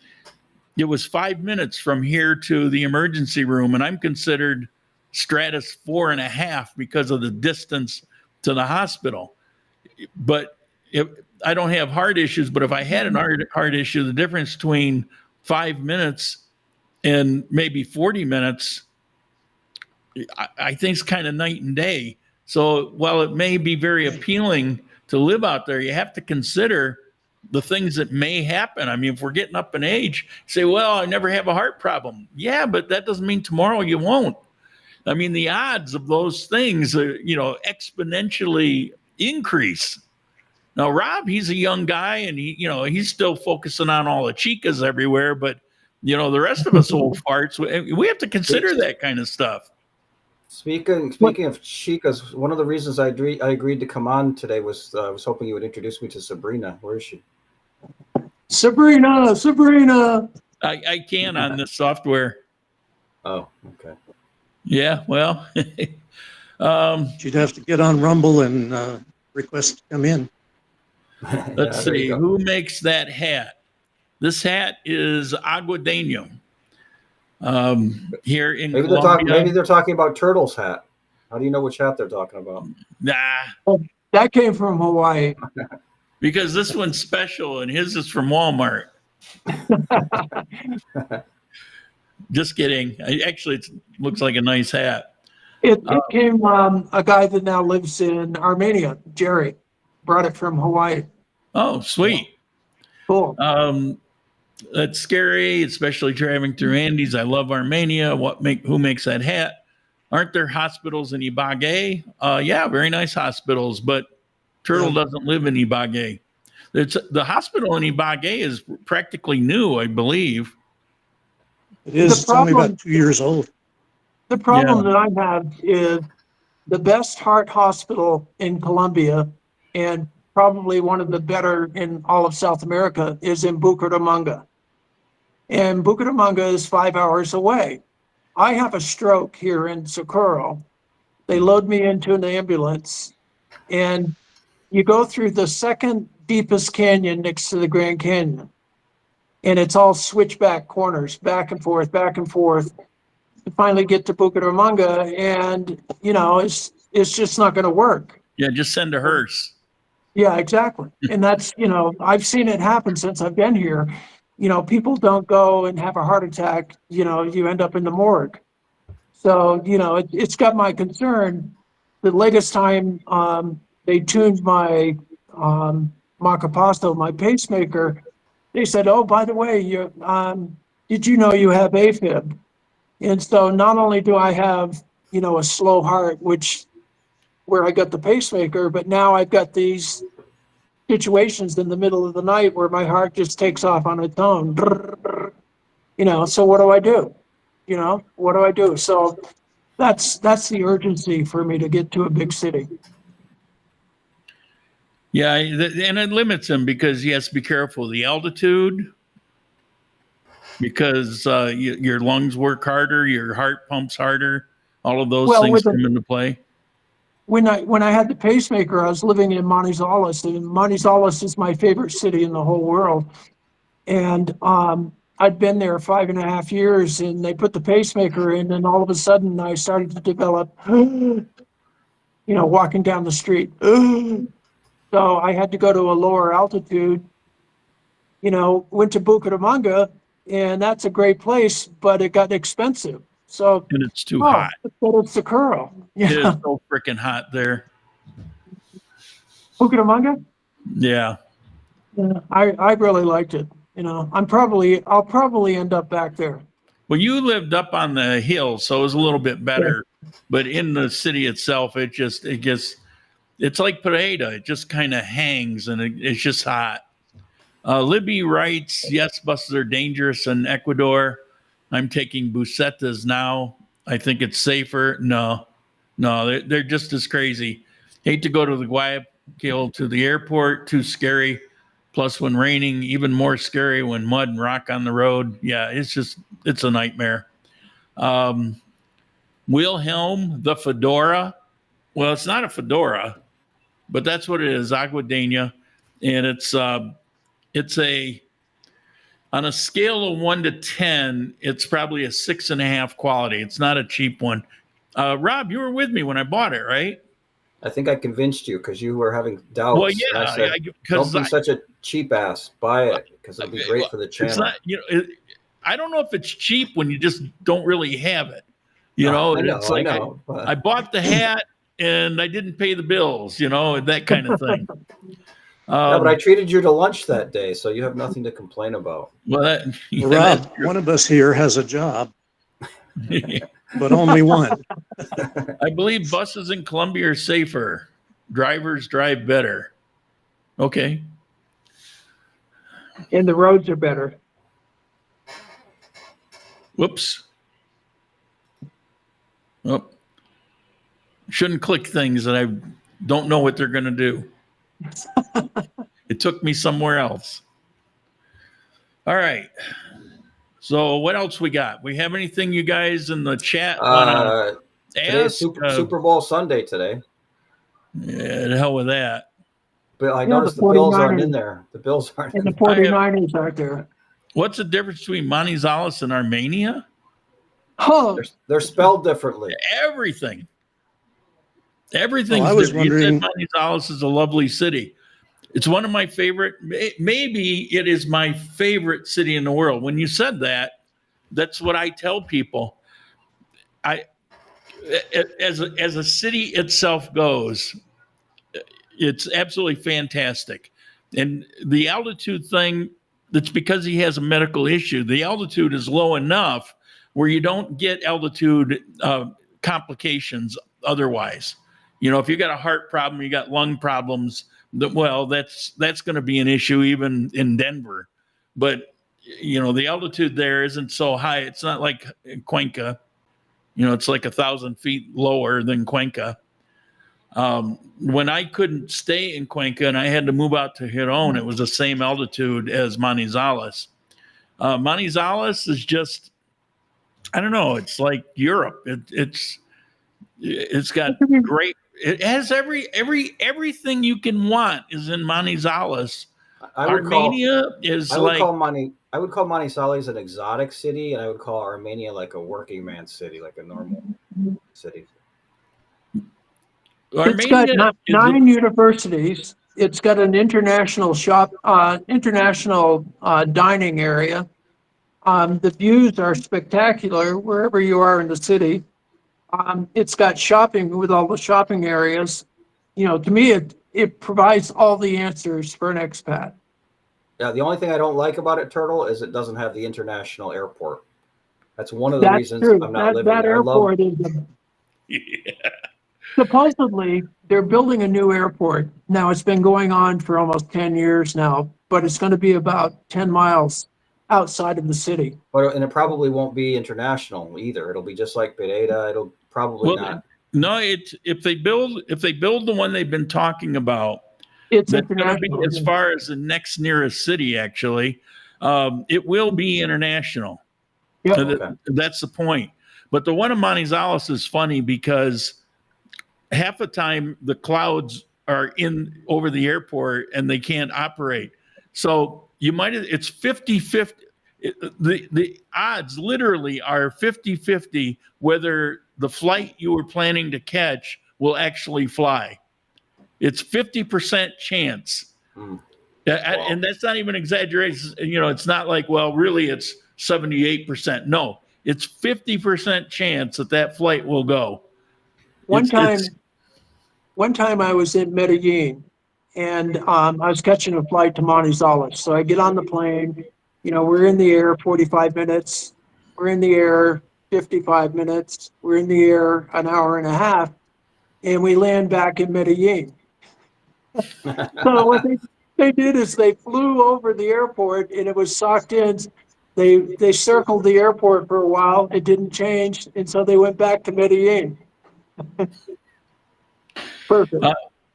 Speaker 1: it was 5 minutes from here to the emergency room, and I'm considered stratus 4.5 because of the distance to the hospital. But if I don't have heart issues, but if I had an heart issue, the difference between 5 minutes and maybe 40 minutes, I think is kind of night and day. So while it may be very appealing to live out there, you have to consider the things that may happen. I mean, if we're getting up in age, say, well, I never have a heart problem. Yeah, but that doesn't mean tomorrow you won't. I mean, the odds of those things, exponentially increase. Now, Rob, he's a young guy, and he's still focusing on all the chicas everywhere. But the rest of us old farts, we have to consider that kind of stuff.
Speaker 5: Speaking of chicas, one of the reasons I agreed to come on today was I was hoping you would introduce me to Sabrina. Where is she?
Speaker 6: Sabrina.
Speaker 1: I can on this software.
Speaker 5: Oh, okay.
Speaker 1: Yeah, well,
Speaker 7: You'd have to get on Rumble and request to come in.
Speaker 1: let's see who makes that hat. This hat is Aguadeño. Here in Colombia.
Speaker 5: Maybe they're talking about Turtle's hat. How do you know which hat they're talking about?
Speaker 1: Nah,
Speaker 6: That came from Hawaii.
Speaker 1: because this one's special and his is from Walmart. Just kidding. Actually, it looks like a nice hat.
Speaker 6: It came a guy that now lives in Armenia, Jerry, brought it from Hawaii.
Speaker 1: Oh, sweet.
Speaker 6: Cool.
Speaker 1: That's scary, especially driving through Andes. I love Armenia. Who makes that hat? Aren't there hospitals in Ibagué? Yeah, very nice hospitals, but Turtle doesn't live in Ibagué. The hospital in Ibagué is practically new, I believe.
Speaker 7: It is. It's only about 2 years old.
Speaker 6: The problem that I have is the best heart hospital in Colombia, and probably one of the better in all of South America, is in Bucaramanga. And Bucaramanga is 5 hours away. I have a stroke here in Socorro. They load me into an ambulance, and you go through the second deepest canyon next to the Grand Canyon. And it's all switchback corners, back and forth, back and forth. You finally get to Bucaramanga, and it's just not going to work.
Speaker 1: Yeah, just send a hearse.
Speaker 6: Yeah, exactly. And that's, I've seen it happen since I've been here. People don't go and have a heart attack, you end up in the morgue. So, it's got my concern. The latest time they tuned my marcapasto, my pacemaker, they said, oh, by the way, did you know you have AFib? And so not only do I have, a slow heart, where I got the pacemaker, but now I've got these situations in the middle of the night where my heart just takes off on its own. So what do I do? What do I do? So that's the urgency for me to get to a big city.
Speaker 1: Yeah, and it limits him because he has to be careful of the altitude, because your lungs work harder, your heart pumps harder. All of those things come into play.
Speaker 6: When I had the pacemaker, I was living in Manizales, and Manizales is my favorite city in the whole world. And I'd been there 5.5 years, and they put the pacemaker in, and all of a sudden I started to develop, walking down the street. So I had to go to a lower altitude, went to Bucaramanga, and that's a great place, but it got expensive. So
Speaker 1: and it's too hot.
Speaker 6: But it's Socorro.
Speaker 1: Yeah. It is so freaking hot there.
Speaker 6: Bucaramanga?
Speaker 1: Yeah.
Speaker 6: Yeah, I really liked it. I'll probably end up back there.
Speaker 1: Well, you lived up on the hill, so it was a little bit better. Yeah. But in the city itself, it's like Pareda. It just kind of hangs, and it's just hot. Libby writes, yes, buses are dangerous in Ecuador. I'm taking busetas now. I think it's safer. No, they're just as crazy. Hate to go to the Guayaquil to the airport. Too scary. Plus, when raining, even more scary when mud and rock on the road. Yeah, it's a nightmare. Wilhelm, the fedora. Well, it's not a fedora, but that's what it is, Aguadena. And it's a, on a scale of 1 to 10, it's probably a 6.5 quality. It's not a cheap one. Rob, you were with me when I bought it, right?
Speaker 5: I think I convinced you because you were having doubts.
Speaker 1: Well,
Speaker 5: And
Speaker 1: yeah,
Speaker 5: I said, don't be such a cheap ass. Buy it because it'll be great for the channel.
Speaker 1: It's not, I don't know if it's cheap when you just don't really have it. It's like
Speaker 5: I know.
Speaker 1: I bought the hat and I didn't pay the bills, that kind of thing.
Speaker 5: Yeah, but I treated you to lunch that day, so you have nothing to complain about.
Speaker 1: Well,
Speaker 7: Rob, one of us here has a job, but only one.
Speaker 1: I believe buses in Colombia are safer. Drivers drive better. Okay.
Speaker 6: And the roads are better.
Speaker 1: Whoops. Oh. Shouldn't click things that I don't know what they're going to do. It took me somewhere else. All right. So what else we got? We have anything you guys in the chat want to
Speaker 5: Today's
Speaker 1: ask?
Speaker 5: Super Bowl Sunday today.
Speaker 1: Yeah, the hell with that.
Speaker 5: But I
Speaker 6: Yeah,
Speaker 5: noticed
Speaker 6: the
Speaker 5: the Bills aren't
Speaker 6: 49ers.
Speaker 5: in there. The Bills aren't
Speaker 6: And
Speaker 5: in
Speaker 6: the
Speaker 5: there.
Speaker 6: 49ers aren't there.
Speaker 1: What's the difference between Manizales and Armenia?
Speaker 6: Oh,
Speaker 5: They're spelled differently.
Speaker 1: Everything. Everything's
Speaker 7: Well, I was
Speaker 1: different.
Speaker 7: wondering-
Speaker 1: You said Manizales is a lovely city. It's one of my favorite, maybe it is my favorite city in the world. When you said that, that's what I tell people. As a city itself goes, it's absolutely fantastic. And the altitude thing, that's because he has a medical issue. The altitude is low enough where you don't get altitude complications otherwise. If you got a heart problem, you got lung problems, that's going to be an issue even in Denver. But, the altitude there isn't so high. It's not like Cuenca. It's like 1,000 feet lower than Cuenca. When I couldn't stay in Cuenca and I had to move out to Giron, it was the same altitude as Manizales. Manizales is just, I don't know. It's like Europe. It's got great. It has everything you can want is in Manizales. Armenia is
Speaker 5: I
Speaker 1: like.
Speaker 5: I would call Manizales an exotic city, and I would call Armenia like a working man city, like a normal city.
Speaker 6: it's got nine universities. It's got an international dining area. The views are spectacular wherever you are in the city. It's got shopping with all the shopping areas. To me, it provides all the answers for an expat.
Speaker 5: Yeah, the only thing I don't like about it, Turtle, is it doesn't have the international airport. That's one of the reasons
Speaker 6: true.
Speaker 5: I'm not living
Speaker 6: that
Speaker 5: there.
Speaker 6: airport is. Supposedly, they're building a new airport. Now, it's been going on for almost 10 years now, but it's going to be about 10 miles outside of the city.
Speaker 5: And it probably won't be international either. It'll be just like Pereira. It'll probably not.
Speaker 1: No, if they build the one they've been talking about,
Speaker 6: It's
Speaker 1: that's going to
Speaker 6: international.
Speaker 1: be as far as the next nearest city. Actually, it will be international.
Speaker 6: Yep.
Speaker 5: Okay.
Speaker 1: That's the point. But the one in Manizales is funny because half the time the clouds are in over the airport and they can't operate. So it's 50-50. The odds literally are 50-50 whether the flight you were planning to catch will actually fly. It's 50% chance.
Speaker 5: Wow.
Speaker 1: And that's not even exaggeration. It's not like, well, really it's 78%. No, it's 50% chance that flight will go.
Speaker 6: One time I was in Medellin, and I was catching a flight to Manizales. So I get on the plane. We're in the air 45 minutes. We're in the air 55 minutes. We're in the air an hour and a half, and we land back in Medellin. So what they did is they flew over the airport, and it was socked in. They circled the airport for a while. It didn't change, and so they went back to Medellin. Perfect.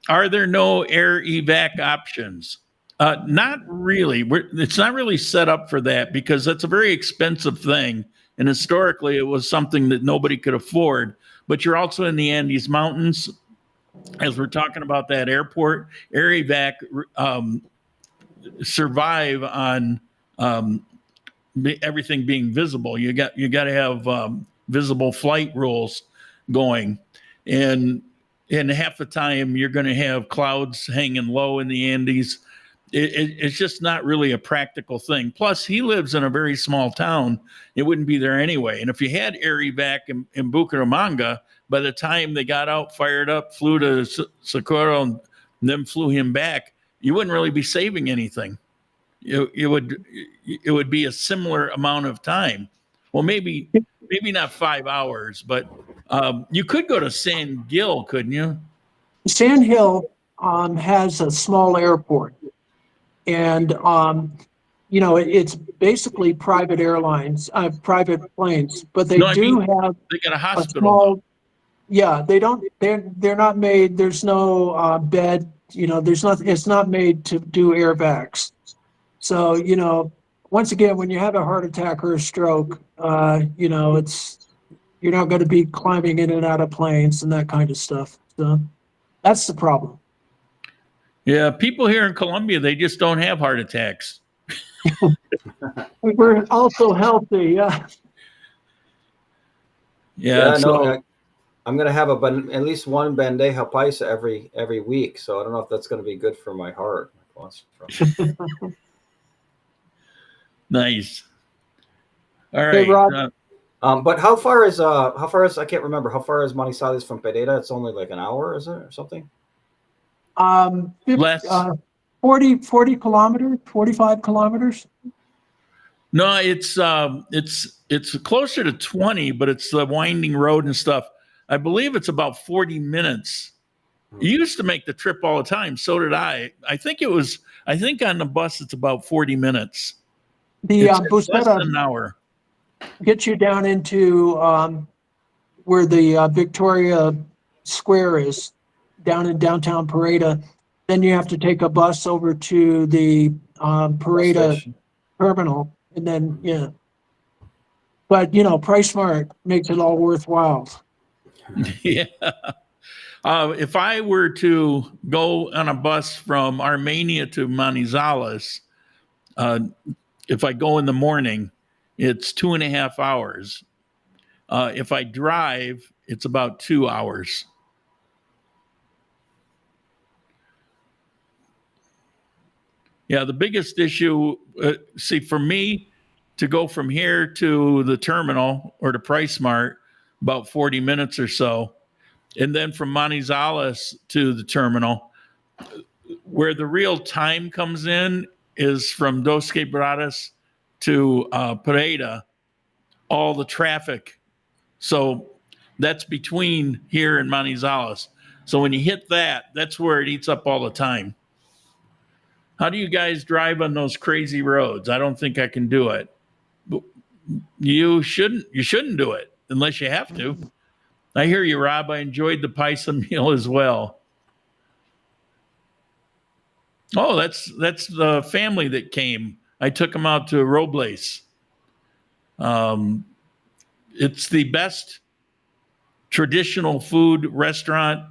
Speaker 1: Are there no air evac options? Not really. It's not really set up for that because that's a very expensive thing. And historically, it was something that nobody could afford. But you're also in the Andes Mountains. As we're talking about that airport, air evac survive on everything being visible. You got to have visible flight rules going, and half the time you're going to have clouds hanging low in the Andes. It's just not really a practical thing. Plus, he lives in a very small town. It wouldn't be there anyway. And if you had air evac in Bucaramanga, by the time they got out, fired up, flew to Socorro, and then flew him back, you wouldn't really be saving anything. It would be a similar amount of time. Well, maybe not 5 hours, but you could go to San Gil, couldn't you?
Speaker 6: Sand Hill has a small airport, and it's basically private airlines, private planes, but they have
Speaker 1: they got a
Speaker 6: a
Speaker 1: hospital.
Speaker 6: small. Yeah, they don't. They're not made. There's no bed. There's not. It's not made to do air vacs. So once again, when you have a heart attack or a stroke, it's you're not going to be climbing in and out of planes and that kind of stuff. So that's the problem.
Speaker 1: Yeah, people here in Colombia, they just don't have heart attacks.
Speaker 6: We're also healthy. Yeah.
Speaker 1: Yeah, so
Speaker 5: I'm going to have at least one bandeja paisa every week. So I don't know if that's going to be good for my heart.
Speaker 1: nice. All
Speaker 6: Hey,
Speaker 1: right.
Speaker 6: Rob.
Speaker 5: But how far is I can't remember how far is Manizales from Pereira? It's only like an hour, is it, or something?
Speaker 1: Less.
Speaker 6: 40 kilometers, 45 kilometers.
Speaker 1: No, it's closer to 20, but it's the winding road and stuff. I believe it's about 40 minutes. You used to make the trip all the time. So did I. I think on the bus it's about 40 minutes.
Speaker 6: The
Speaker 1: It's less than
Speaker 6: Buseta
Speaker 1: an hour.
Speaker 6: gets you down into where the Victoria Square is, down in downtown Pareda. Then you have to take a bus over to the Pareda
Speaker 5: Station.
Speaker 6: terminal, and then yeah. But Price Smart makes it all worthwhile.
Speaker 1: Yeah. If I were to go on a bus from Armenia to Manizales, if I go in the morning, it's 2.5 hours. If I drive, it's about 2 hours. Yeah, the biggest issue, for me to go from here to the terminal or to Price Mart, about 40 minutes or so. And then from Manizales to the terminal, where the real time comes in is from Dos Quebradas to Pareda, all the traffic. So that's between here and Manizales. So when you hit that, that's where it eats up all the time. How do you guys drive on those crazy roads? I don't think I can do it. But you shouldn't do it unless you have to. I hear you, Rob. I enjoyed the paisa meal as well. Oh, that's the family that came. I took them out to Robles. It's the best traditional food restaurant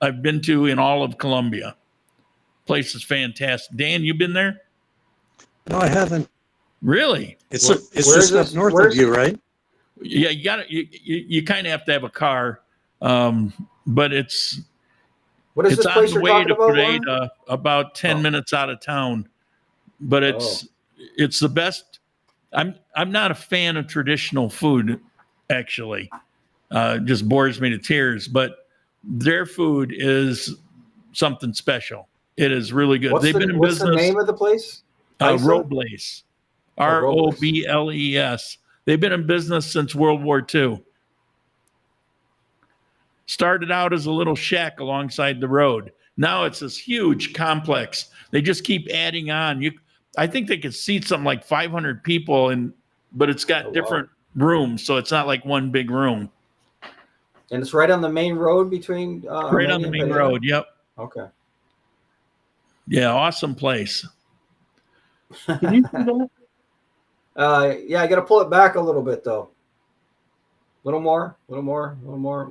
Speaker 1: I've been to in all of Colombia. Place is fantastic. Dan, you been there?
Speaker 7: No, I haven't.
Speaker 1: Really?
Speaker 7: It's
Speaker 5: Where
Speaker 7: just up north of you, right?
Speaker 1: Yeah, you kind of have to have a car, but it's
Speaker 5: What is
Speaker 1: it's
Speaker 5: this
Speaker 1: on
Speaker 5: place
Speaker 1: the
Speaker 5: you're
Speaker 1: way
Speaker 5: talking
Speaker 1: to
Speaker 5: about, Warren?
Speaker 1: Pareda, about 10 minutes out of town. But it's the best. I'm not a fan of traditional food, actually. Just bores me to tears. But their food is something special. It is really good.
Speaker 5: What's the name of the place?
Speaker 1: Robles. Robles. They've been in business since World War II. Started out as a little shack alongside the road. Now it's this huge complex. They just keep adding on. I think they could seat something like 500 people, but it's got different rooms, so it's not like one big room.
Speaker 5: And it's right on the main road between
Speaker 1: Right on the main road. Yep.
Speaker 5: Okay.
Speaker 1: Yeah, awesome place.
Speaker 6: Can you see that?
Speaker 5: Yeah, I got to pull it back a little bit though. A little more, a little more, a little more,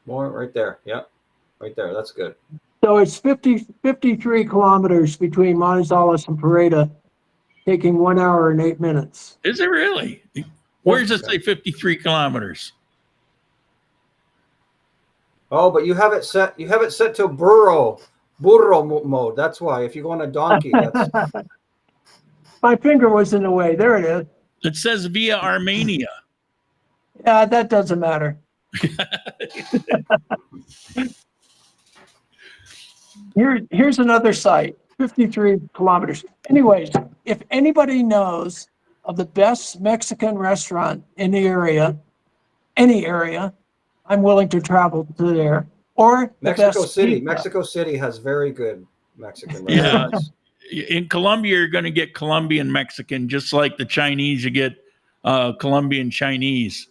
Speaker 5: right there. Yep, right there. That's good.
Speaker 6: So it's 53 kilometers between Manizales and Pareda, taking 1 hour and 8 minutes.
Speaker 1: Is it really? Where does it
Speaker 5: Okay.
Speaker 1: say 53 kilometers?
Speaker 5: Oh, but you have it set. You have it set to burro mode. That's why. If you go on a donkey, that's
Speaker 6: My finger was in the way. There it is.
Speaker 1: It says via Armenia.
Speaker 6: Yeah, that doesn't matter. Here's another site, 53 kilometers. Anyways, if anybody knows of the best Mexican restaurant in the area, any area, I'm willing to travel to there. Or the
Speaker 5: Mexico
Speaker 6: best
Speaker 5: City.
Speaker 6: pizza.
Speaker 5: Mexico City has very good Mexican
Speaker 1: Yeah.
Speaker 5: restaurants.
Speaker 1: In Colombia, you're going to get Colombian Mexican, just like the Chinese, you get Colombian Chinese.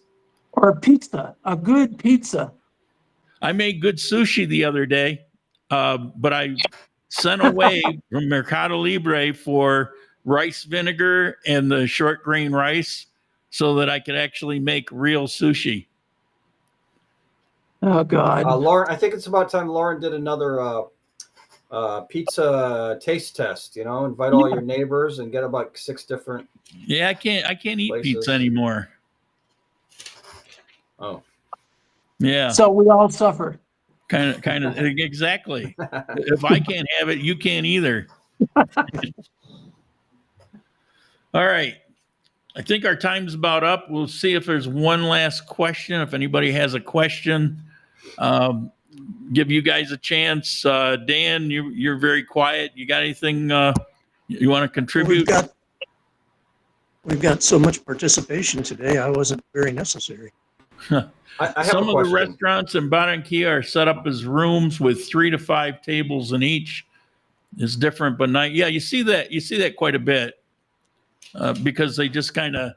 Speaker 6: Or pizza, a good pizza.
Speaker 1: I made good sushi the other day, but I sent away from Mercado Libre for rice vinegar and the short grain rice so that I could actually make real sushi.
Speaker 6: Oh, God.
Speaker 5: Lauren, I think it's about time Lauren did another pizza taste test. You know, invite all your neighbors and get about 6 different.
Speaker 1: Yeah, I can't eat
Speaker 5: Places.
Speaker 1: pizza anymore.
Speaker 5: Oh,
Speaker 1: Yeah,
Speaker 6: So we all suffer.
Speaker 1: kind of exactly. If I can't have it, you can't either. All right. I think our time's about up. We'll see if there's one last question. If anybody has a question, give you guys a chance. Dan, you're very quiet. You got anything you want to contribute?
Speaker 7: We've got so much participation today. I wasn't very necessary.
Speaker 5: I have
Speaker 1: Some
Speaker 5: a
Speaker 1: of
Speaker 5: question.
Speaker 1: the restaurants in Barranquilla are set up as rooms with 3 to 5 tables in each. It's different, but not. Yeah, you see that quite a bit because they just kind of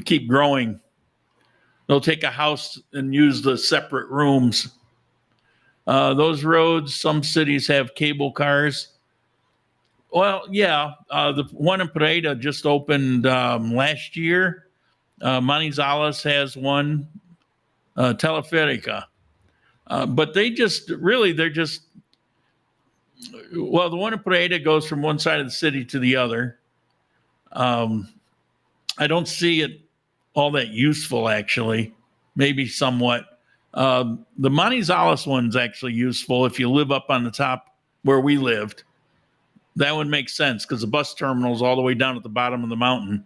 Speaker 1: keep growing. They'll take a house and use the separate rooms. Those roads, some cities have cable cars. Well, yeah, the one in Pareda just opened last year. Manizales has one, Teleferica. But they're just, well, the one in Pareda goes from one side of the city to the other. I don't see it all that useful, actually. Maybe somewhat. The Manizales one's actually useful if you live up on the top where we lived. That would make sense because the bus terminal's all the way down at the bottom of the mountain.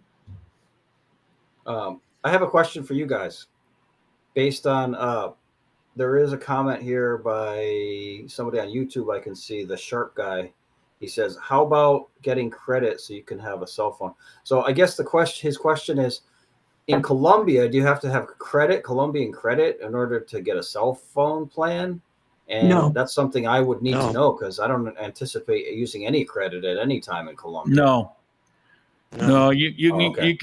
Speaker 5: I have a question for you guys. Based on, there is a comment here by somebody on YouTube. I can see the sharp guy. He says, "How about getting credit so you can have a cell phone?" So I guess his question is, in Colombia, do you have to have Colombian credit, in order to get a cell phone plan? And
Speaker 6: No.
Speaker 5: that's something I would need
Speaker 7: No.
Speaker 5: to know because I don't anticipate using any credit at any time in Colombia.
Speaker 1: No,
Speaker 5: okay.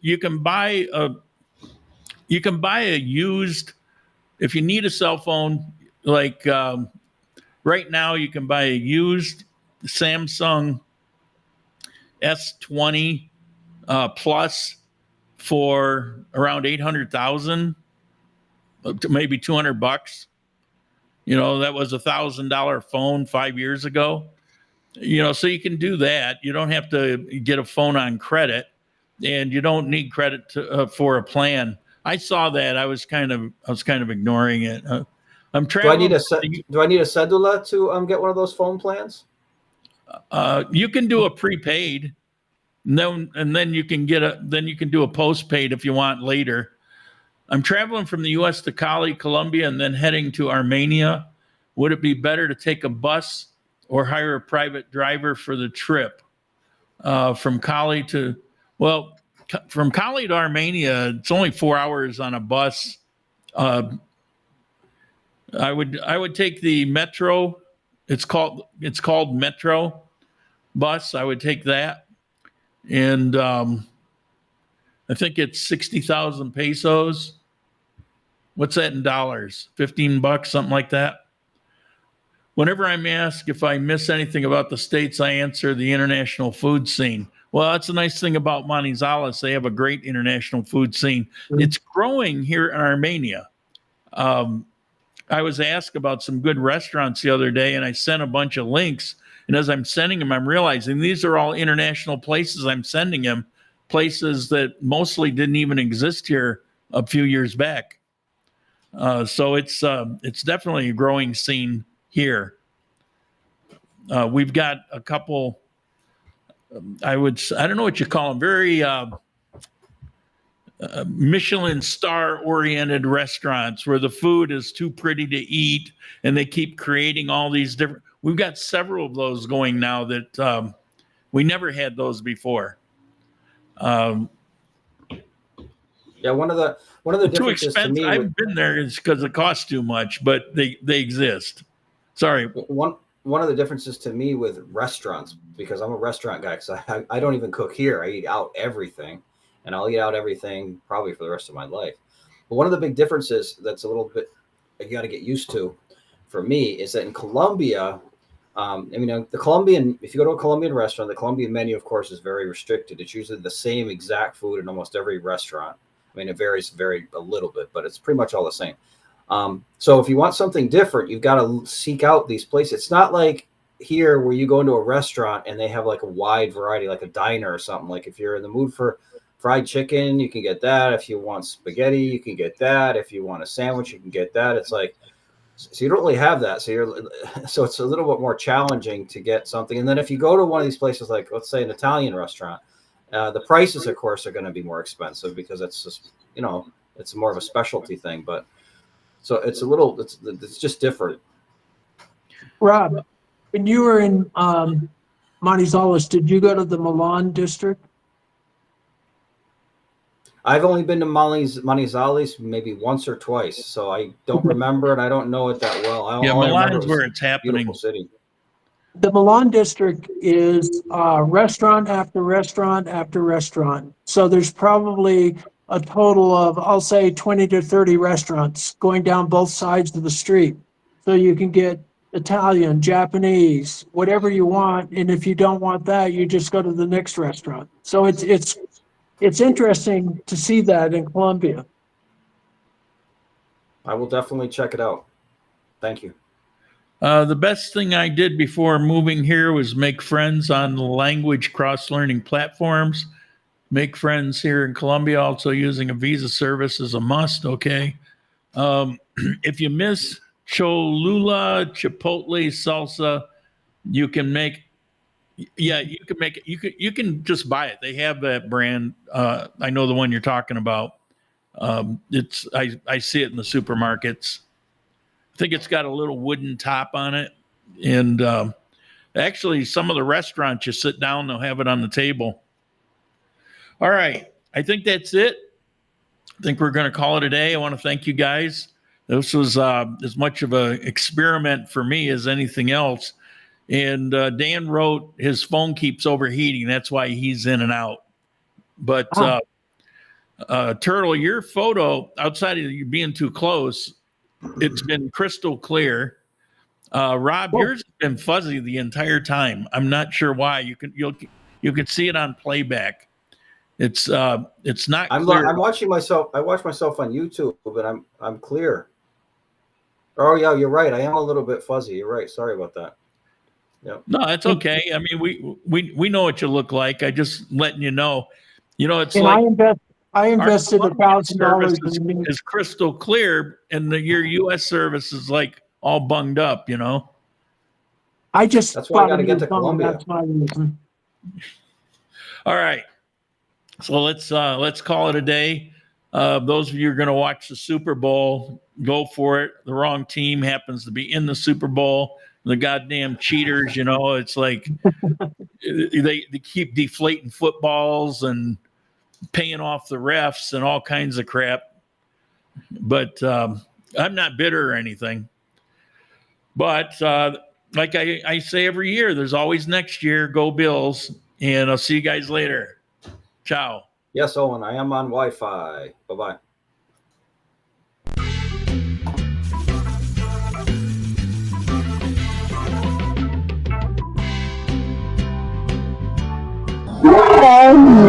Speaker 1: you can buy a used, if you need a cell phone, like right now you can buy a used Samsung S20 Plus for around 800,000, maybe $200. You know, that was $1,000 phone 5 years ago. You know, so you can do that. You don't have to get a phone on credit, and you don't need credit for a plan. I saw that. I was kind of ignoring it. I'm
Speaker 5: Do I
Speaker 1: traveling.
Speaker 5: need a cedula to get one of those phone plans?
Speaker 1: You can do a prepaid, and then you can do a postpaid if you want later. I'm traveling from the U.S. to Cali, Colombia, and then heading to Armenia. Would it be better to take a bus or hire a private driver for the trip? From Cali to Armenia, it's only 4 hours on a bus. I would take the metro. It's called Metro bus. I would take that, and I think it's 60,000 pesos. What's that in dollars? $15, something like that. whenever I'm asked if I miss anything about the States, I answer the international food scene. Well, that's the nice thing about Manizales. They have a great international food scene. It's growing here in Armenia. I was asked about some good restaurants the other day, and I sent a bunch of links. And as I'm sending them, I'm realizing these are all international places I'm sending them, places that mostly didn't even exist here a few years back. So it's definitely a growing scene here. We've got a couple, I don't know what you call them, very Michelin star oriented restaurants where the food is too pretty to eat and they keep creating all these different. We've got several of those going now that we never had those before.
Speaker 5: Yeah, one of the
Speaker 1: Too
Speaker 5: differences to
Speaker 1: expensive.
Speaker 5: me.
Speaker 1: I've been there is because it costs too much, but they exist. Sorry.
Speaker 5: One of the differences to me with restaurants, because I'm a restaurant guy, because I don't even cook here. I eat out everything, and I'll eat out everything probably for the rest of my life. But one of the big differences that's a little bit you got to get used to for me is that in Colombia, the Colombian, if you go to a Colombian restaurant, the Colombian menu, of course, is very restricted. It's usually the same exact food in almost every restaurant. I mean, it varies a little bit, but it's pretty much all the same. So if you want something different, you've got to seek out these places. It's not like here where you go into a restaurant and they have like a wide variety, like a diner or something. Like if you're in the mood for fried chicken, you can get that. If you want spaghetti, you can get that. If you want a sandwich, you can get that. It's like, so you don't really have that. So it's a little bit more challenging to get something. And then if you go to one of these places, like let's say an Italian restaurant, the prices, of course, are going to be more expensive because it's just, it's more of a specialty thing. But so it's just different.
Speaker 6: Rob, when you were in Manizales, did you go to the Milan district?
Speaker 5: I've only been to Manizales maybe once or twice, so I don't remember it. I don't know it that well.
Speaker 1: Milan's where it's happening.
Speaker 5: Beautiful city.
Speaker 6: The Milan district is restaurant after restaurant after restaurant. So there's probably a total of, I'll say, 20 to 30 restaurants going down both sides of the street. So you can get Italian, Japanese, whatever you want. And if you don't want that, you just go to the next restaurant. So it's interesting to see that in Colombia.
Speaker 5: I will definitely check it out. Thank you.
Speaker 1: The best thing I did before moving here was make friends on the language cross-learning platforms. Make friends here in Colombia, also using a visa service is a must, okay? If you miss Cholula, Chipotle, salsa, you can make you can just buy it. They have that brand. I know the one you're talking about. I see it in the supermarkets. I think it's got a little wooden top on it. And actually, some of the restaurants, you sit down, they'll have it on the table. All right. I think that's it. I think we're going to call it a day. I want to thank you guys. This was as much of an experiment for me as anything else. And Dan wrote his phone keeps overheating. That's why he's in and out. But Turtle, your photo, outside of you being too close, it's been crystal clear. Rob, yours has been fuzzy the entire time. I'm not sure why. You can see it on playback. It's not clear.
Speaker 5: I'm watching myself. I watch myself on YouTube, but I'm clear. Oh yeah, you're right. I am a little bit fuzzy. You're right. Sorry about that. Yep.
Speaker 1: No, it's okay. I mean, we know what you look like. I just letting you know. It's
Speaker 6: and
Speaker 1: like
Speaker 6: I invested $1,000
Speaker 1: is crystal clear, and your U.S. service is like all bunged up.
Speaker 5: That's why I got to get to Colombia.
Speaker 6: That's my reason.
Speaker 1: All right, so let's call it a day. Those of you who are going to watch the Super Bowl, go for it. The wrong team happens to be in the Super Bowl. The goddamn cheaters, it's like they keep deflating footballs and paying off the refs and all kinds of crap. But I'm not bitter or anything. But like I say every year, there's always next year. Go Bills. And I'll see you guys later. Ciao.
Speaker 5: Yes, Owen, I am on Wi-Fi. Bye-bye.
Speaker 8: Okay.